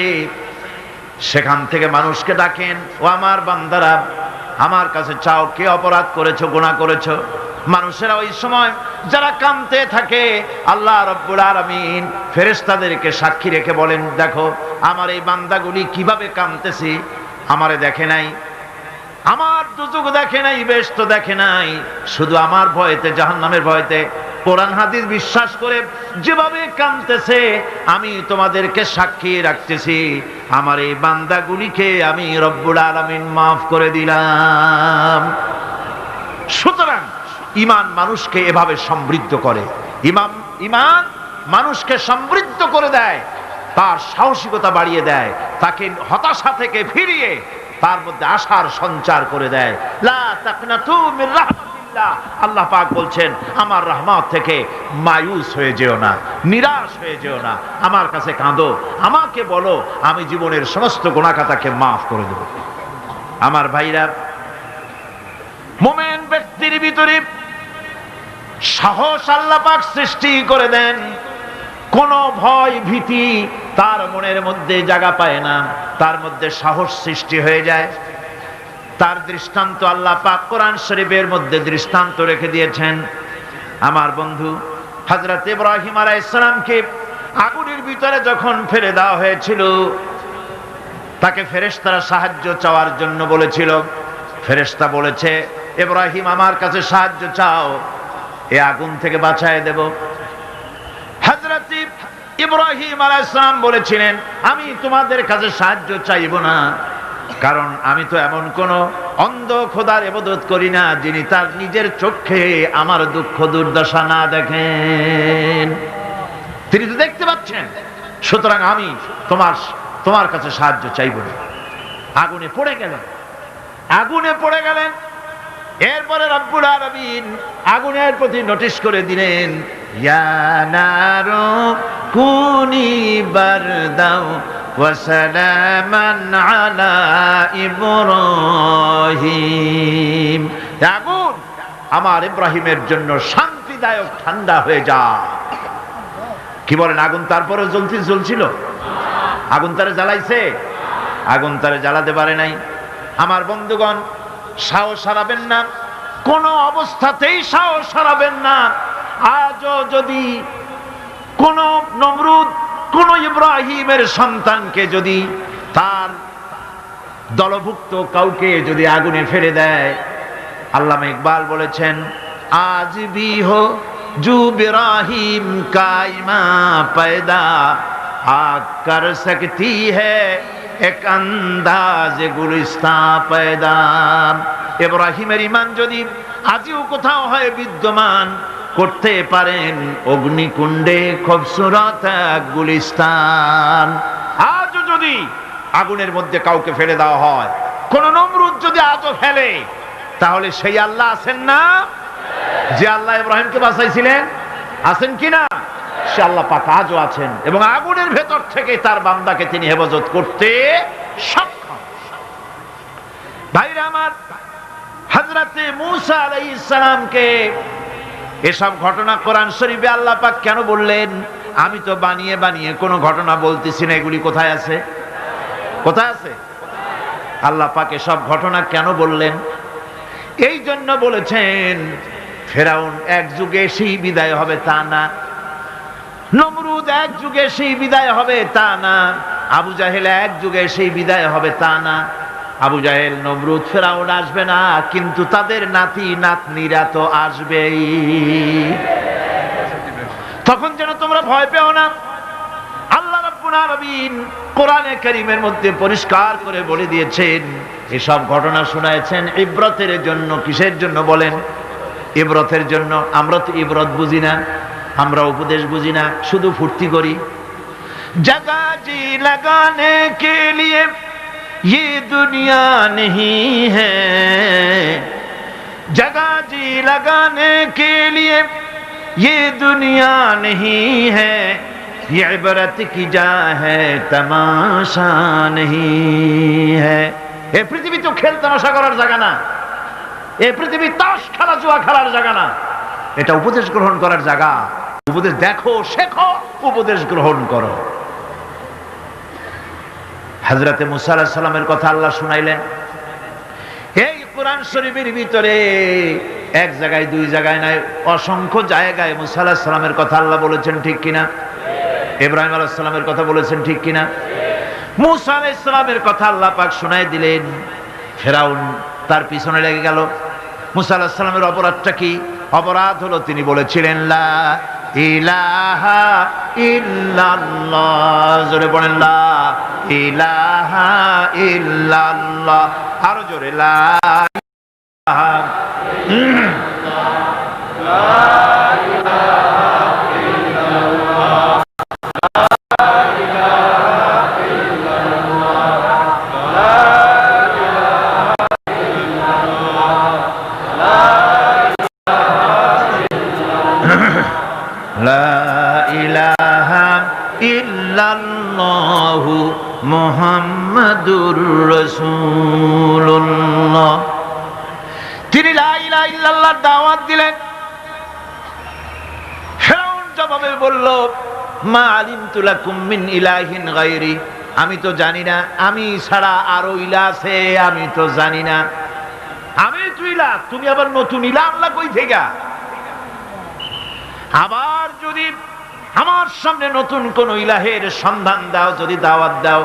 সেখান থেকে মানুষকে ডাকেন, ও আমার বান্দারা আমার কাছে চাও, কে অপরাধ করেছো, গুনাহ করেছো। মানুষেরা ওই সময় যারা কাঁদতে থাকে আল্লাহ রাব্বুল আলামিন ফেরেশতাদেরকে সাক্ষী রেখে বলেন, দেখো আমার এই বান্দাগুলি কিভাবে কাঁদতেছে, আমারে দেখে নাই, আমার দুজক দেখে নাই, বেহেশত দেখে নাই, শুধু আমার ভয়তে, জাহান্নামের ভয়তে কোরআন হাদিস বিশ্বাস করে যেভাবে কাঁদতেছে আমি তোমাদেরকে সাক্ষী রাখতেছি, আমার এই বান্দাগুলিকে আমি রব্বুল আলামিন মাফ করে দিলাম। সুতরাং ঈমান মানুষকে এভাবে সমৃদ্ধ করে, ঈমান মানুষকে সমৃদ্ধ করে দেয়, তার সাহসিকতা বাড়িয়ে দেয়, তাকে হতাশা থেকে ফিরিয়ে তার মধ্যে আশার সঞ্চার করে দেয়। লা তাকনাতু মির রাহমাতিল্লাহ, আল্লাহ পাক বলছেন আমার রহমত থেকে মায়ুস হয়ে যেও না, নিরাশ হয়ে যেও না, আমার কাছে কাঁদো, আমাকে বলো, আমি জীবনের সমস্ত গুনাহ খাতাকে মাফ করে দেব। আমার ভাইরা, মুমিন ব্যক্তির ভিতরে সাহস আল্লাহ পাক সৃষ্টি করে দেন, কোন ভয় ভীতি তার মনের মধ্যে জায়গা পায় না, তার মধ্যে সাহস সৃষ্টি হয়ে যায়। তার দৃষ্টান্ত আল্লাহ পাক কোরআন শরীফের মধ্যে দৃষ্টান্ত রেখে দিয়েছেন। আমার বন্ধু হযরত ইব্রাহিম আলাইহিস সালামকে আগুনের ভিতরে যখন ফেলে দেওয়া হয়েছিল, তাকে ফেরেশতারা সাহায্য চাওয়ার জন্য বলেছিল। ফেরেশতা বলেছে, ইব্রাহিম আমার কাছে সাহায্য চাও, এই আগুন থেকে বাঁচায় দেব। হযরত ইব্রাহিম আলাইহিস সালাম বলেছিলেন, আমি তোমাদের কাছে সাহায্য চাইব না, কারণ আমি তো এমন কোন অন্ধ খোদার ইবাদত করি না যিনি তার নিজের চোখে আমার দুঃখ দুর্দশা না দেখেন। তিনি তো দেখতে পাচ্ছেন, সুতরাং আমি তোমার কাছে সাহায্য চাইব না। আগুনে পড়ে গেলেন, আগুনে পড়ে গেলেন। এরপরে রব্বুল আলামিন আগুনের প্রতি নোটিশ করে দিলেন, ইয়া নারু কুনি বারদাও ওয়া সালামান আলা ইব্রাহিম। আগুন আমার ইব্রাহিমের জন্য শান্তিদায়ক ঠান্ডা হয়ে যা। কি বলেন, আগুন তারপরে জ্বলছিল? আগুন তারে জ্বালাইছে? আগুন তারে জ্বালাতে পারে নাই। আমার বন্ধুগণ, সাহস হারাবেন না, কোন অবস্থাতেই সাহস হারাবেন না। আজও যদি কোন নমরুদ কোন ইব্রাহিমের সন্তানকে যদি তার দলভুক্ত কাউকে যদি আগুনে ফেলে দেয়, আল্লামা ইকবাল বলেছেন, আজ ভি হো জু ইব্রাহিম কাইমা पैदा आग कर सकती है এক আন্দাজ গুলিস্তা पैदा। ইব্রাহিমের ঈমান যদি আজও কোথাও হয় বিদ্যমান, করতে পারেন অগ্নিকুণ্ডে খুবসুরত গুলিস্তান। আজও যদি আগুনের মধ্যে কাউকে ফেলে দেওয়া হয়, কোন নমরুদ যদি আজও ফেলে, তাহলে সেই আল্লাহ আছেন না যে আল্লাহ ইব্রাহিমকে বাঁচাইছিলেন? আছেন কিনা? সে আল্লাহ পাক আজও আছেন এবং আগুনের ভেতর থেকে তার বান্দাকে তিনি হেফাজত করতে সক্ষম। ভাইরা আমার, হযরতে মূসা আলাইহিস সালামকে এসব ঘটনা কোরআন শরীফে আল্লাহ পাক কেন বললেন? আমি তো বানিয়ে বানিয়ে কোনো ঘটনা বলতেছি না, এগুলি কোথায় আছে? কোথায় আছে? আল্লাহ পাক এসব ঘটনা কেন বললেন? এই জন্য বলেছেন, ফেরাউন এক যুগে সেই বিদায় হবে তা না, নমরুদ এক যুগে সেই বিদায় হবে তা না, আবু জাহেল এক যুগে সেই বিদায় হবে তা না। আবু জাহেল, নমরুদ, ফেরাউন আসবে না, কিন্তু তাদের নাতি নাতনিরা তো আসবেই। তখন যেন তোমরা ভয় পেও না। আল্লাহ রাব্বুল আলামিন কোরআনে কারীমের মধ্যে পরিষ্কার করে বলে দিয়েছেন, এসব ঘটনা শোনায়েছেন ইবরতের জন্য। কিসের জন্য বলেন? ইবরতের জন্য। আমরা তো ইবরত বুঝি না, আমরা উপদেশ বুঝি না, শুধু ফুর্তি করি। জগা জি লাগানে কে লিয়ে ये दुनिया नहीं है, जगह जी लगाने के लिए ये दुनिया नहीं है, ये इबरत की जा है तमाशा नहीं है। এই পৃথিবী তো খেল তামাশা করার জায়গা না, এই পৃথিবী তাস খেলা জুয়া খেলার জায়গা না, এটা উপদেশ গ্রহণ করার জায়গা। উপদেশ দেখো, শেখো, উপদেশ গ্রহণ করো। হযরতে মুসা আলাইহিস সালামের কথা আল্লাহ শুনাইলেন। এই কোরআন শরীফের ভিতরে এক জায়গায় দুই জায়গায় নয়, অসংখ্য জায়গায় মুসা আলাইহিস সালামের কথা আল্লাহ বলেছেন, ঠিক কিনা? ইব্রাহিম আলাইহিস সালামের কথা বলেছেন, ঠিক কিনা? মুসা আলাইহিস সালামের কথা আল্লাহ পাক শুনাই দিলেন। ফেরাউন তার পিছনে লেগে গেল। মুসা আলাইহিস সালামের অপরাধটা কি? অপরাধ হলো তিনি বলেছিলেন লা ইলাহা ইল্লাল্লাহ। জোরে বলেন লা ইলাহা ইল্লাল্লাহ। আরো জোরে লা ইলাহা ইল্লাল্লাহু মুহাম্মাদুর রাসূলুল্লাহ। তিনি লা ইলাহা ইল্লাল্লাহর দাওয়াত দিলেন। ফিরআউন জবাবে বলল, মা আলিমতু লাকুম মিন ইলাহিন গায়রি, আমি তো জানি না, আমি ছাড়া আরো ইলাহ আছে, আমি তো জানি না। আমি তো ইলাহ, তুমি আবার নতুন ইলাহ আল্লাহ কই থেকে? আবার যদি আমার সামনে নতুন কোন ইলাহের সন্ধান দাও, যদি দাওয়াত দাও,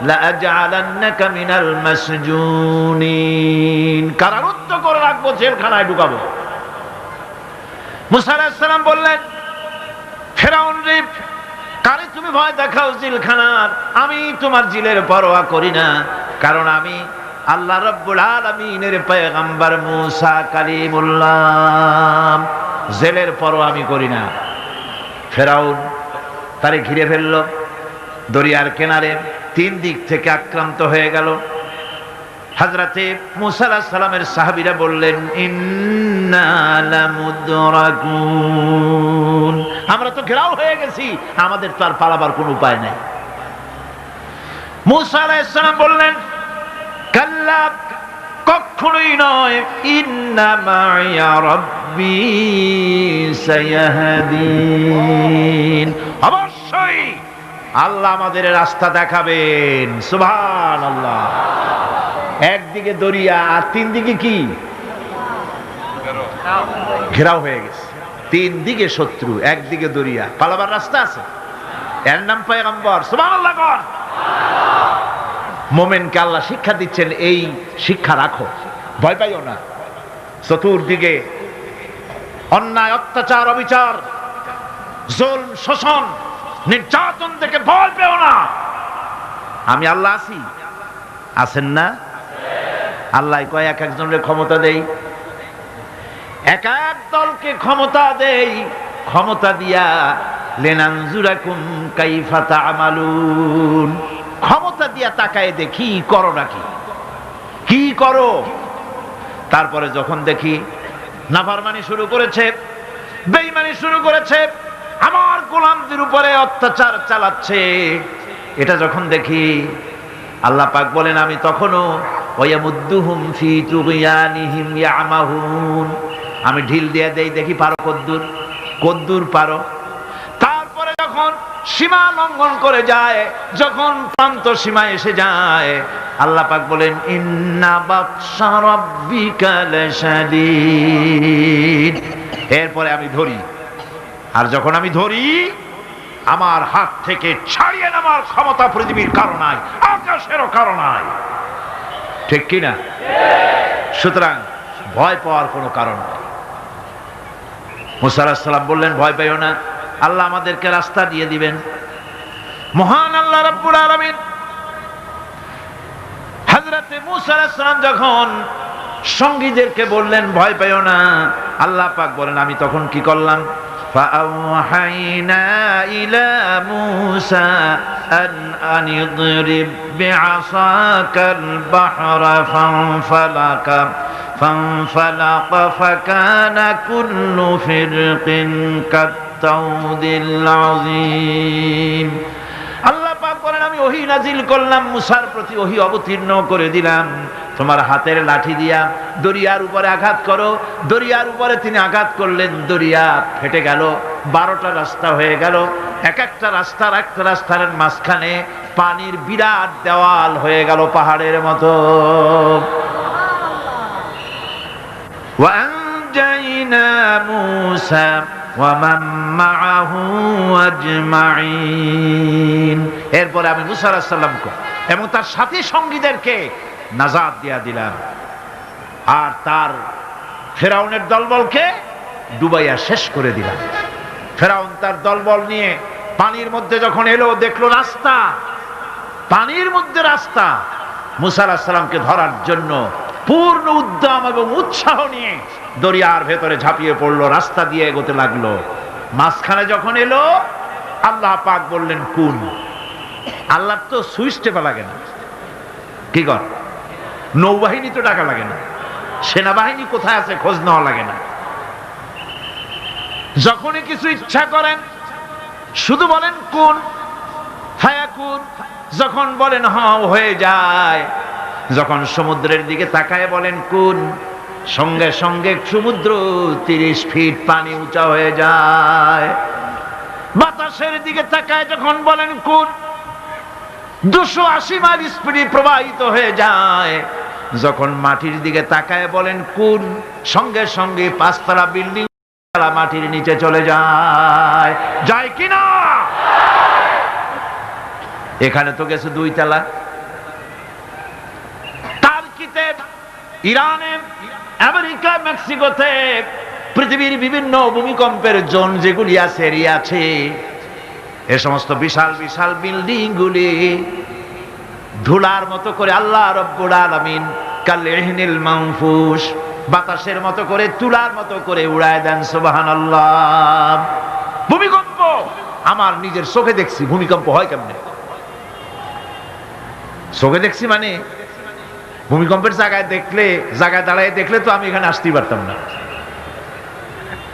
লা আজআলান্নাকা মিনাল মাসজুনিন, কারারুদ্ধ করে রাখবো, জেলখানায় ঢুকাবো। মুসা আলাইহিস সালাম বললেন, ফিরআউন রে, কারে তুমি ভয় দেখাও জেলখানার? আমি তোমার জিলের পরোয়া করি না, কারণ আমি আল্লাহ রাব্বুল আলামিনের পয়গম্বর মুসা কালিমুল্লাহ, জেলের পরোয়া আমি করি না। ফেরাউন তারে ঘিরে ফেলল দরিয়ার কিনারে, তিন দিক থেকে আক্রান্ত হয়ে গেল। হযরতে মুসা আলাইহিস সালামের সাহাবীরা বললেন, ইন্না লামুদরাকুন, আমরা তো ঘেরাও হয়ে গেছি, আমাদের তো আর পালাবার কোনো উপায় নাই। মুসা আলাইহিস সালাম বললেন, কাল্লা, কখনোই নয়, ইন্না মাইয়া রাব্বি সায়াহদিন, অবশ্যই আল্লাহ আমাদের রাস্তা দেখাবেন। সুবহানাল্লাহ। একদিকে দরিয়া আর তিন দিকে কি? ঘেরাও হয়ে গেছে, তিন দিকে শত্রু, একদিকে দরিয়া, পালাবার রাস্তা আছে? এর নাম পয়গম্বর। সুবহানাল্লাহ। কোন মোমেনকে আল্লাহ শিক্ষা দিচ্ছেন, এই শিক্ষা রাখো, ভয় পাইও না। চতুর্দিকে অন্যায়, অত্যাচার, অবিচার, জুলম, শোষণ, নির্যাতন থেকে ভয় পেও না, আমি আল্লাহ আছি। আছেন না? আল্লাহ কয় এক একজনের ক্ষমতা দেই, এক এক দলকে ক্ষমতা দেই, ক্ষমতা দিয়া লিনানজুরাকুম কাইফা তা'মালুন, ক্ষমতা দিয়া তাকায় দেখি করো নাকি, কি করো। তারপরে যখন দেখি নাফরমানি শুরু করেছে, বেঈমানি শুরু করেছে, আমার গোলামদের উপরে অত্যাচার চালাচ্ছে, এটা যখন দেখি, আল্লাহ পাক বলেন, আমি তখনও ওয়ায়ামুদ্দুহুম ফি তুগয়ানিহিম ইয়ামাহুন, আমি ঢিল দিয়ে দেই, দেখি পারো কদ্দুর, কদ্দুর পারো। তারপরে যখন সীমা লঙ্ঘন করে যায়, যখন প্রান্ত সীমা এসে যায়, আল্লাহ পাক বলেন, ইন্না বাতশা রাব্বিকা লাশাদীদ, এরপরে আমি ধরি। আর যখন আমি ধরি, আমার হাত থেকে ছাড়িয়ে নেওয়ার ক্ষমতা পৃথিবীর কারো নাই, আকাশেরও কারো নাই। ঠিক কি না? সুতরাং ভয় পাওয়ার কোনো কারণ নেই। মুসা আলাইহিস সালাম বললেন, ভয় পাইও না, আল্লাহ আমাদেরকে রাস্তা দিয়ে দিবেন। মহান আল্লাহ রাব্বুল আলামিন হযরতে মুসা আলাইহিস সালাম যখন সঙ্গীদেরকে বললেন ভয় পাইও না, আল্লাহ পাক বলেন আমি তখন কি করলাম? فأوحينا إلى موسى أن اضرب بعصاك البحر فانفلق فكان كل فرق كالطود العظيم। আল্লাহ পাক বলেন আমি ওহী নাজিল করলাম, মুসার প্রতি ওহী অবতীর্ণ করে দিলাম, তোমার হাতের লাঠি দিয়া দরিয়ার উপরে আঘাত করো। দরিয়ার উপরে তিনি আঘাত করলেন, দরিয়া ফেটে গেল, 12টা রাস্তা হয়ে গেল। এক একটা রাস্তার মাঝখানে পানির বিরাট দেওয়াল হয়ে গেল, পাহাড়ের মতো। وأنجينا موسى ومن معه أجمعين। এরপরে আমি মুসা আলাইহিস সালামকে এবং তার সাথী সঙ্গীদেরকে নাজাত দিয়া দিলাম, আর তার ফেরাউনের দলবলকে ডুবাইয়া শেষ করে দিলাম। ফেরাউন তার দলবল নিয়ে পানির মধ্যে যখন এলো, দেখলো রাস্তা, পানির মধ্যে রাস্তা। মুসা আলাইহিস সালামকে ধরার জন্য পূর্ণ উদ্যম এবং উৎসাহ নিয়ে দরিয়ার ভেতরে ঝাঁপিয়ে পড়লো, রাস্তা দিয়ে এগোতে লাগলো। মাঝখানে যখন এলো, আল্লাহ পাক বললেন কুন। আল্লাহর তো সুইচ টেপা লাগে না, কি কর? নৌবাহিনী তো টাকা লাগে না, সেনাবাহিনী কোথায় আছে খোঁজ নেওয়া লাগে না। যখনই কিছু ইচ্ছা করেন শুধু বলেন কুন ফায়াকুন, যখন বলেন হ্যাঁ হয়ে যায়। যখন সমুদ্রের দিকে তাকায় বলেন কুন, সঙ্গে সঙ্গে সমুদ্র 30 ফিট পানি উঁচা হয়ে যায়। বাতাসের দিকে তাকায় যখন বলেন কুন, 280 মাইল স্পিডে প্রবাহিত হয়ে যায়। যখন মাটির দিকে তাকায় বলেন কুন, সঙ্গে সঙ্গে 5 তলা বিল্ডিং মাটির নিচে চলে যায়। যায় কিনা? এখানে তো গেছে 2 তলা। টার্কিতে, ইরানে, আমেরিকা, মেক্সিকোতে, পৃথিবীর বিভিন্ন ভূমিকম্পের জোন যেগুলি আছে, এরিয়া আছে, এ সমস্ত বিশাল বিশাল বিল্ডিং গুলি ধুলার মতো করে আল্লাহ রব্বুল আলামিন কালইহনিল মানফুস, বাতাসের মতো করে, তুলার মতো করে উড়ায় দেন। সুবহানাল্লাহ। ভূমিকম্প আমার নিজের চোখে দেখছি। ভূমিকম্প হয় কেমনে? চোখে দেখছি মানে ভূমিকম্পের জায়গায় দাঁড়ায় দেখলে তো আমি এখানে আসতেই পারতাম না।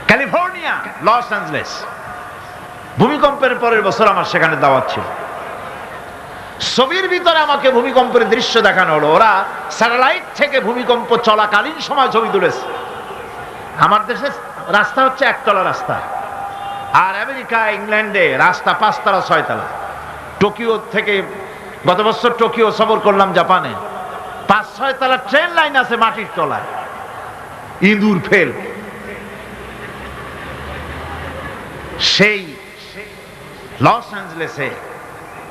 ক্যালিফোর্নিয়া, লস অ্যাঞ্জেলেস, ভূমিকম্পের পরের বছর আমার সেখানে দাওয়াত ছিল। ছবির ভিতরে আমাকে ভূমিকম্পের দৃশ্য দেখানো হলো। ওরা স্যাটেলাইট থেকে ভূমিকম্প চলাকালীন সময় ছবি তুলেছে। আমার দেশে রাস্তা হচ্ছে 1 তলা রাস্তা, আর আমেরিকা, ইংল্যান্ডে রাস্তা 5 তলা 6 তলা। টোকিও থেকে গত বছর টোকিও সফর করলাম, জাপানে 5-6 তলা ট্রেন লাইন আছে মাটির তলায়, ইঁদুর ফেল। সেই লস অ্যাঞ্জেলেসে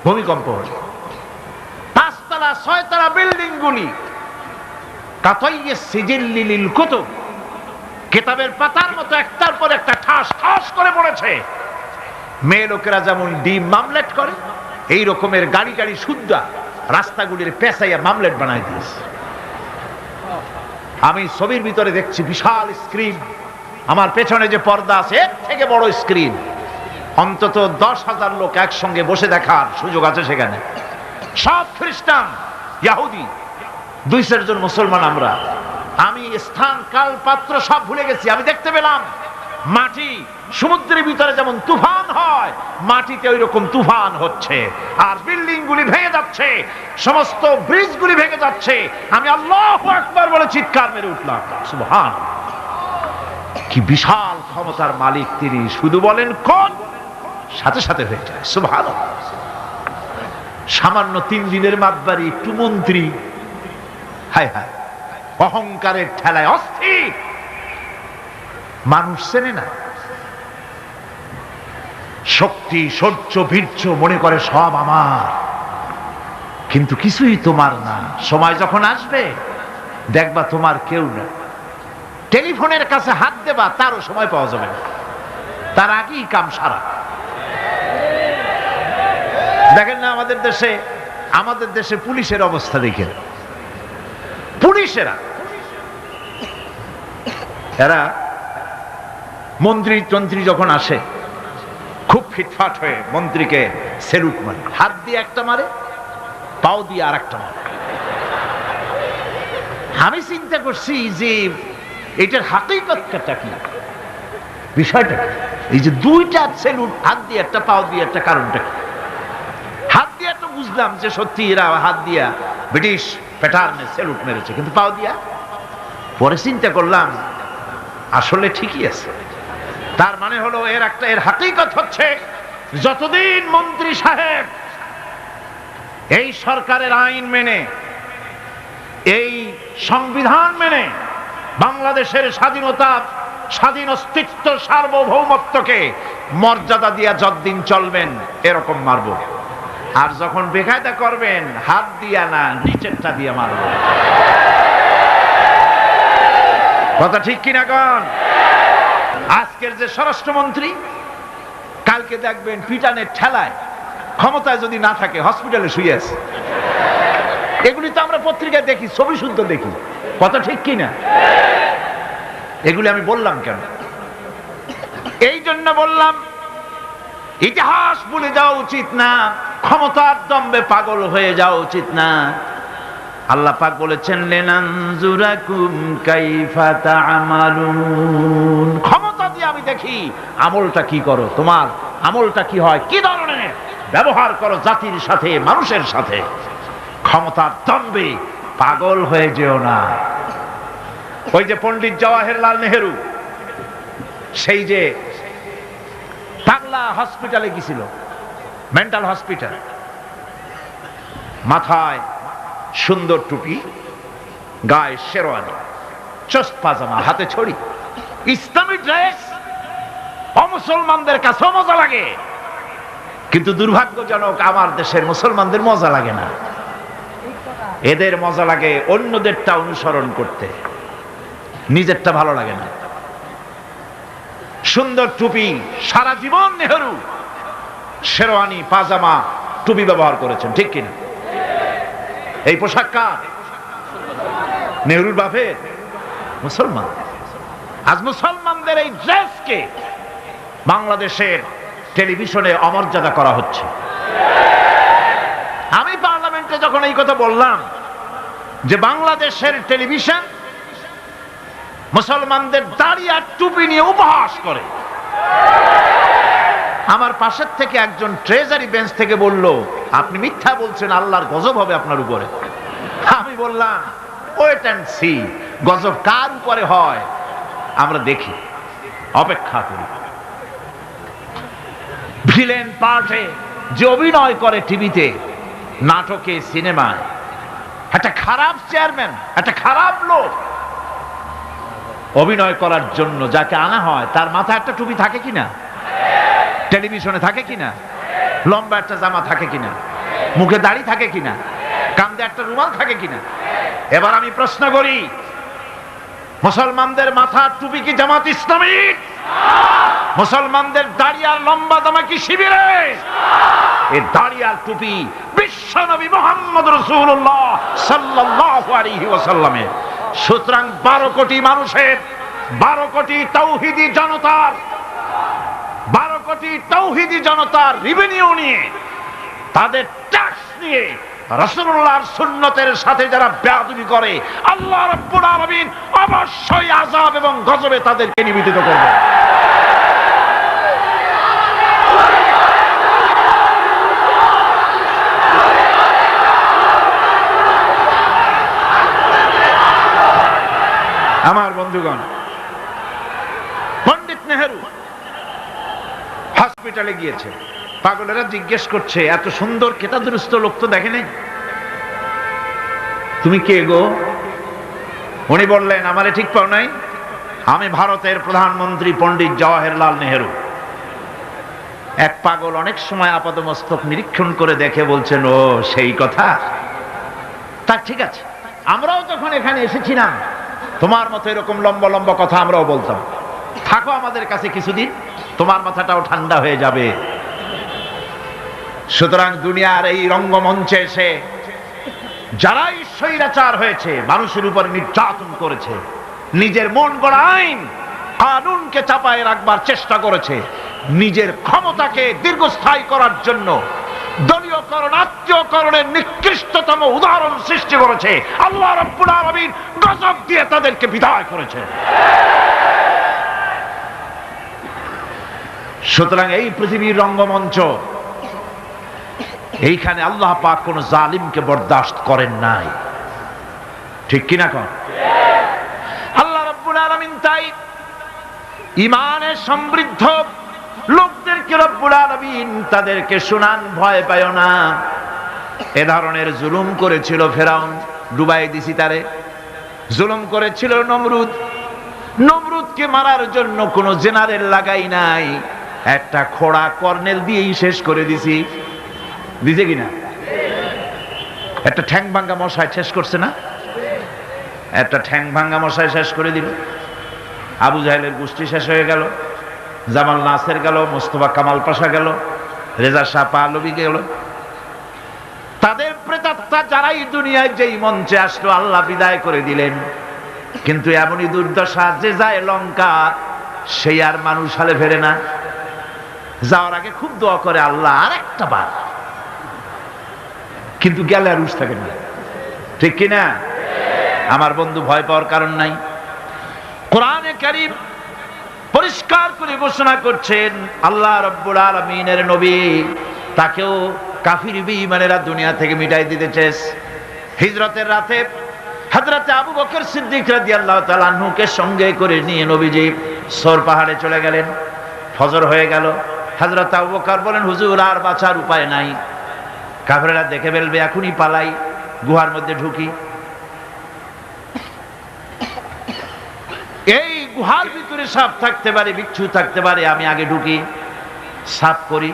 ভূমিকম্প হল। 5 তলা 6 তলা বিল্ডিং গুলি কাতাইয়ে সিজিল্লি লিল কুতুব, কিতাবের পাতার মতো একটার পর একটা ঠাস ঠাস করে পড়েছে। মেয়ে লোকেরা যেমন ডিম মামলেট করে, এই রকমের গাড়ি গাড়ি সুদ্ধা রাস্তাগুলির পেঁচাইয়া মামলেট বানাই দিয়েছে। আমি ছবির ভিতরে দেখছি বিশাল স্ক্রিন, আমার পেছনে যে পর্দা আছে এর থেকে বড় স্ক্রিন। অন্তত 10,000 লোক একসঙ্গে বসে দেখার সুযোগ আছে সেখানে। সব খ্রিস্টান, ইহুদি, 200 জন মুসলমান। আমি স্থান, কাল, পাত্র সব ভুলে গেছি। আমি দেখতে পেলাম মাটি সমুদ্রের ভিতরে যেমন তুফান হয়, মাটিতে ওই রকম তুফান হচ্ছে, আর বিল্ডিং গুলি ভেঙে যাচ্ছে, সমস্ত ব্রিজ গুলি ভেঙে যাচ্ছে। আমি আল্লাহু আকবার বলে চিৎকার মেরে উঠলাম। সুবহান! কি বিশাল ক্ষমতার মালিক তিনি! শুধু বলেন কোন, সাথে সাথে হয়ে যায়। সুবহানাল্লাহ! সামান্য 3 দিনের মাতবাড়ি, একটু মন্ত্রী, হায় হায়, অহংকারের ঠেলায় অস্থির। মানুষ চেনে না, শক্তি, শৌর্য, বীর্য মনে করে সব আমার। কিন্তু কিছুই তোমার না। সময় যখন আসবে দেখবা তোমার কেউ না, টেলিফোনের কাছে হাত দেবা তারও সময় পাওয়া যাবে না, তার আগেই কাম সারা। দেখেন না আমাদের দেশে পুলিশের অবস্থা দেখেন। পুলিশেরা এরা মন্ত্রী যখন আসে খুব ফিটফাট হয়ে মন্ত্রীকে সেলুট মারে, হাত দিয়ে একটা মারে, পাও দিয়ে আর একটা মারে। আমি চিন্তা করছি যে এটার হাকিকতটা কি, বিষয়টা কি? এই যে দুইটা সেলুট, হাত দিয়ে একটা পাও দিয়ে একটা, কারণটা কি? হাত দিয়ে তো বুঝলাম যে সত্যি এরা হাত দিয়া ব্রিটিশ প্যাটার্নে সেলুট মেরেছে, কিন্তু পাও দিয়া পরে চিন্তা করলাম আসলে ঠিকই আছে। তার মানে হলো এর হাকিকত হচ্ছে যতদিন মন্ত্রী সাহেব এই সরকারের আইন মেনে, এই সংবিধান মেনে বাংলাদেশের স্বাধীনতা, স্বাধীন অস্তিত্ব, সার্বভৌমত্বকে মর্যাদা দিয়া যতদিন চলবেন এরকম মারব। আর যখন বেকায়দা করবেন হাত দিয়া না, নিচেরটা দিয়ে মারব। কথা ঠিক কিনা কন? আজকের যে স্বরাষ্ট্রমন্ত্রী, কালকে দেখবেন পিটানের ঠেলায় ক্ষমতায় যদি না থাকে হসপিটালে শুয়ে আছে। এগুলি তো আমরা পত্রিকায় দেখি, ছবি শুদ্ধ দেখি। কথা ঠিক কিনা? এগুলি আমি বললাম কেন? এই জন্য বললাম ইতিহাস ভুলে যাওয়া উচিত না, ক্ষমতার দম্বে পাগল হয়ে যাওয়া উচিত না। আল্লাহ পাক বলেছেন লিনানজুরাকুম কাইফা তা'মালুন, ক্ষমতা দিয়ে আমি দেখি আমলটা কি করো, তোমার আমলটা কি হয়, কি ধরনের ব্যবহার করো জাতির সাথে, মানুষের সাথে। ক্ষমতার দম্বে পাগল হয়ে যেও না। ওই যে পণ্ডিত জওয়াহরলাল নেহেরু সেই যে পাগলা হসপিটালে গেছিল, মেন্টাল হসপিটাল, মাথায় সুন্দর টুপি, গায়ে শেরওয়ানি, চোস্ত পাজামা, হাতে ছড়ি, ইসলামী ড্রেস। অমুসলমানদের কাছেও মজা লাগে, কিন্তু দুর্ভাগ্যজনক আমার দেশের মুসলমানদের মজা লাগে না। এদের মজা লাগে অন্যদেরটা অনুসরণ করতে, নিজেরটা ভালো লাগে না। সুন্দর টুপি, সারা জীবন নেহেরু শেরওয়ানি, পাজামা, টুপি ব্যবহার করেছেন, ঠিক কিনা? এই পোশাক কার? নেহরুর বাপের, মুসলমান। আজ মুসলমানদের এই ড্রেসকে বাংলাদেশের টেলিভিশনে অমর্যাদা করা হচ্ছে। আমি পার্লামেন্টে যখন এই কথা বললাম যে বাংলাদেশের টেলিভিশন মুসলমানদের দাড়ি আর টুপি নিয়ে উপহাস করে, আমার পাশের থেকে একজন ট্রেজারি বেঞ্চ থেকে বলল, আপনি মিথ্যা বলছেন, আল্লাহর গজব হবে আপনার উপরে। আমি বললাম ওয়েট এন্ড সি, গজব কার উপরে হয় আমরা দেখি, অপেক্ষা করি। ভিলেন পার্টে যে অভিনয় করে টিভিতে, নাটকে, সিনেমায়, একটা খারাপ চেয়ারম্যান, একটা খারাপ লোক অভিনয় করার জন্য যাকে আনা হয় তার মাথায় একটা টুপি থাকে কিনা, টেলিভিশনে থাকে কিনা, লম্বা একটা জামা থাকে কিনা, মুখে দাড়ি থাকে কিনা, কাঁধে একটা রুমাল থাকে কিনা। এবার আমি প্রশ্ন করি, মুসলমানদের মাথার টুপি কি জামাত ইসলামী? মুসলমানদের দাড়ি আর লম্বা জামা কি শিবিরে? এই দাড়ি আর টুপি বিশ্বনবী মুহাম্মদ রাসূলুল্লাহ সাল্লাল্লাহু আলাইহি ওয়াসাল্লামের। সুতরাং 12 কোটি মানুষের, 12 কোটি তাওহীদি জনতার, 12 কোটি তাওহীদি জনতার রেভিনিউ নিয়ে, তাদের ট্যাক্স নিয়ে রাসূলুল্লাহর সুন্নতের সাথে যারা বেয়াদবি করে, আল্লাহ রাব্বুল আলামিন অবশ্যই আযাব এবং গজবে তাদেরকে নিবেদিত করবেন। আমার বন্ধুগণ, পণ্ডিত নেহেরু হসপিটালে গিয়েছে, পাগলেরা জিজ্ঞেস করছে, এত সুন্দর কেতাদুরুস্ত লোক তো দেখে নাই, তুমি কে গো? উনি বললেন, আমারে ঠিক পাও নাই, আমি ভারতের প্রধানমন্ত্রী পণ্ডিত জওয়াহরলাল নেহেরু। এক পাগল অনেক সময় আপাদমস্তক নিরীক্ষণ করে দেখে বলছেন, ও সেই কথা, তা ঠিক আছে, আমরাও তখন এখানে এসেছিলাম, তোমার মতো এরকম লম্বা লম্বা কথা আমরাও বলতাম, থাকো আমাদের কাছে কিছুদিন, তোমার মাথাটাও ঠান্ডা হয়ে যাবে। সুতরাং দুনিয়ার এই রঙ্গমঞ্চে এসে যারাই স্বৈরাচার হয়েছে, মানুষের উপর নির্যাতন করেছে, নিজের মন গড়া আইন কানুনকে চাপায় রাখবার চেষ্টা করেছে, নিজের ক্ষমতাকে দীর্ঘস্থায়ী করার জন্য দলীয়করণ, আত্মীয়করণের নিকৃষ্টতম উদাহরণ সৃষ্টি করেছে, আল্লাহ রাব্বুল আলামিন গজব দিয়ে তাদেরকে বিদায় করেছে। সুতরাং এই পৃথিবীর রঙ্গমঞ্চ, এইখানে আল্লাহ পাক কোন জালিমকে বরদাস্ত করেন নাই, ঠিক কিনা কন? আল্লাহ রাব্বুল আলামিন তাই ঈমানে সমৃদ্ধ লোকদেরকে রব্বুল আলামিন তাদেরকে শুনান, ভয় পায় না। এ ধরনের জুলুম করেছিল ফেরাউন, ডুবাই দিছি তারে। জুলুম করেছিল নমরুদ, নমরুদকে মারার জন্য কোনো জেনারেল লাগাই নাই, একটা খোড়া কর্নেল দিয়েই শেষ করে দিছি। দিছে কিনা? একটা ঠ্যাং ভাঙ্গা মশায় শেষ করছে না? একটা ঠ্যাং ভাঙ্গা মশায় শেষ করে দিল। আবু জাহেলের গোষ্ঠী শেষ হয়ে গেল, জামাল নাসের গেল, মোস্তফা কামাল পাশা গেল, রেজা শাহ পাহলভী গেল। তাদের প্রেতাত্মা যারাই দুনিয়ায় যেই মঞ্চে আসলো আল্লাহ বিদায় করে দিলেন। কিন্তু এমনই দুর্দশা, যে যায় লঙ্কা সেই আর মানুষ হালে ফেরে না। যাওয়ার আগে খুব দোয়া করে, আল্লাহ আর একটা বার, কিন্তু গেলে আর উস থাকে না, ঠিক কিনা? আমার বন্ধু, ভয় পাওয়ার কারণ নাই। কোরআনে কারীম পরিষ্কার করে ঘোষণা করছেন, আল্লাহ রাব্বুল আলামিনের নবী তাকেও কাফির বেঈমানেরা দুনিয়া থেকে মিটাই দিতে চেয়েছে। হিজরতের রাতে হযরত আবু বকর সিদ্দিক রাদিয়াল্লাহু তাআলা আনহুকে সঙ্গে করে নিয়ে নবীজি সর পাহাড়ে চলে গেলেন। ফজর হয়ে গেল। হযরত আবু বকর বলেন, হুজুর আর বাঁচার উপায় নাই, কাফেররা দেখে ফেলবে, এখনই পালাই, গুহার মধ্যে ঢুকি। এই গুহার ভিতরে সাপ থাকতে পারে, বিচ্ছু থাকতে পারে, আমি আগে ঢুকি, সাফ করি,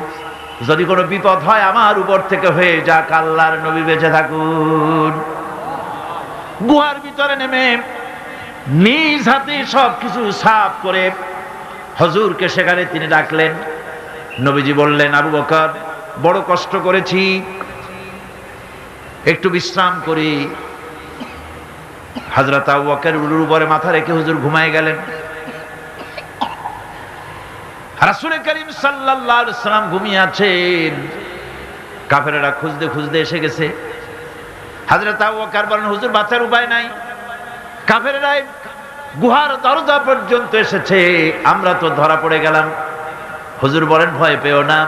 যদি কোনো বিপদ হয় আমার উপর থেকে হয়ে যাক, আল্লাহর নবী বেঁচে থাকুন। গুহার ভিতরে নেমে নিজ হাতে সবকিছু সাফ করে হুজুরকে সেখানে তিনি ডাকলেন। নবীজি বললেন, আবু বকর, বড় কষ্ট করেছি, একটু বিশ্রাম করি। হযরত আবু বকর উলুর উপরে মাথা রেখে হুজুর ঘুমায় গেলেন। রাসূল করিম সাল্লাল্লাহু আলাইহি ওয়াসাল্লাম ঘুমিয়ে আছেন। কাফেররা খুঁজতে খুঁজতে এসে গেছে। হযরত আবু বকর বলেন, হুজুর বাঁচার উপায় নাই, কাফেররা গুহার দরজা পর্যন্ত এসেছে, আমরা তো ধরা পড়ে গেলাম। হুজুর বলেন, ভয় পেও না,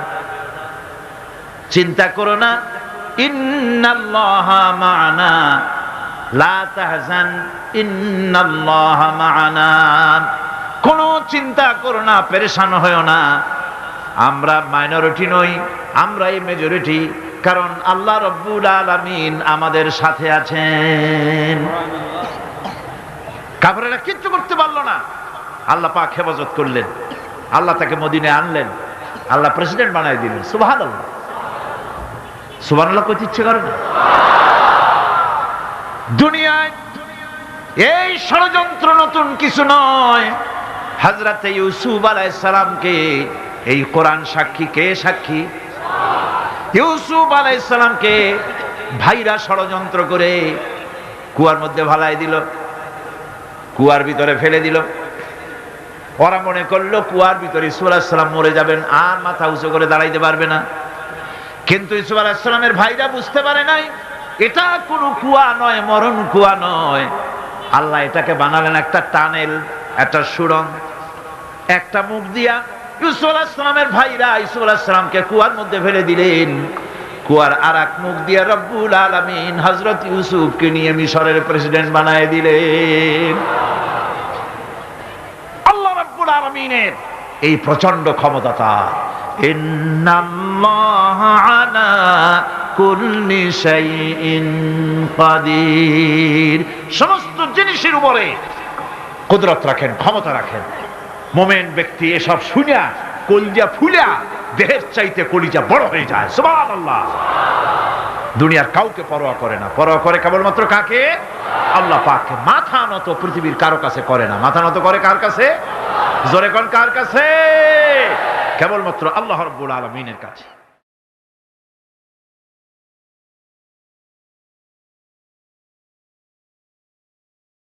চিন্তা করো না, ইন্নাল্লাহা মা'ানা, লা তাহজান, ইন্নাল্লাহা মা'ানা। কোনো চিন্তা করো না, পেরেশান হয়ো না, আমরা মাইনরিটি নই, আমরাই মেজরিটি, কারণ আল্লাহ রাব্বুল আলামিন আমাদের সাথে আছেন। কাফেররা কিচ্ছু করতে পারলো না, আল্লাহ পাক হেফাজত করলেন, আল্লাহ তাকে মদিনায় আনলেন, আল্লাহ প্রেসিডেন্ট বানাই দিলেন। সুবহানাল্লাহ, সুবহানাল্লাহ কইতে ইচ্ছে করে না? দুনিয়ায় এই ষড়যন্ত্র নতুন কিছু নয়। হযরত ইউসুফ আলাইহিস সালামকে এই কোরআন সাক্ষী, কে সাক্ষী? ইউসুফ আলাইহিস সালামকে ভাইরা ষড়যন্ত্র করে কুয়ার মধ্যে ভালাই দিল, কুয়ার ভিতরে ফেলে দিল। ওরা মনে করলো কুয়ার ভিতরে ইউসুফ আলাইহিস সালাম মরে যাবেন, আর মাথা উঁচু করে দাঁড়াইতে পারবে না। কিন্তু ইউসুফ আলাইহিস সালামের ভাইরা বুঝতে পারে নাই এটা কোনো কুয়া নয়, মরণ কুয়া নয়। আল্লাহ এটাকে বানালেন একটা টানেল, একটা সুড়ঙ্গ, একটা মুখ দিয়া ইউসুফ আলাইহিস সালামের ভাইরা ইউসুফ আলাইহিস সালামকে কুয়ার মধ্যে ফেলে দিলেন। কুয়ার আরেক মুখ দিয়া রব্বুল আলামিন হযরত ইউসুফকে নিয়ে মিশরের প্রেসিডেন্ট বানায় দিলেন। আল্লাহ রব্বুল আলামিনের এই প্রচন্ড ক্ষমতা তার। ইন্নাল্লাহা আলা কুল্লি শাইইন কাদির, সমস্ত জিনিসের উপরে কুদরত রাখেন, ক্ষমতা রাখেন। মোমেন ব্যক্তি এসব শুনিয়া কলজা ফুলা দেহের চাইতে কলিজা বড় হয়ে যায়। সুবহানাল্লাহ। দুনিয়ার কাউকে পরোয়া করে না, পরোয়া করে কেবলমাত্র কাকে? আল্লাহ পাককে। মাথা নত পৃথিবীর কারো কাছে করে না, মাথা নত করে কার কাছে? জোরে কোন কার কাছে? কেবলমাত্র আল্লাহ রাব্বুল আলামিনের কাছে।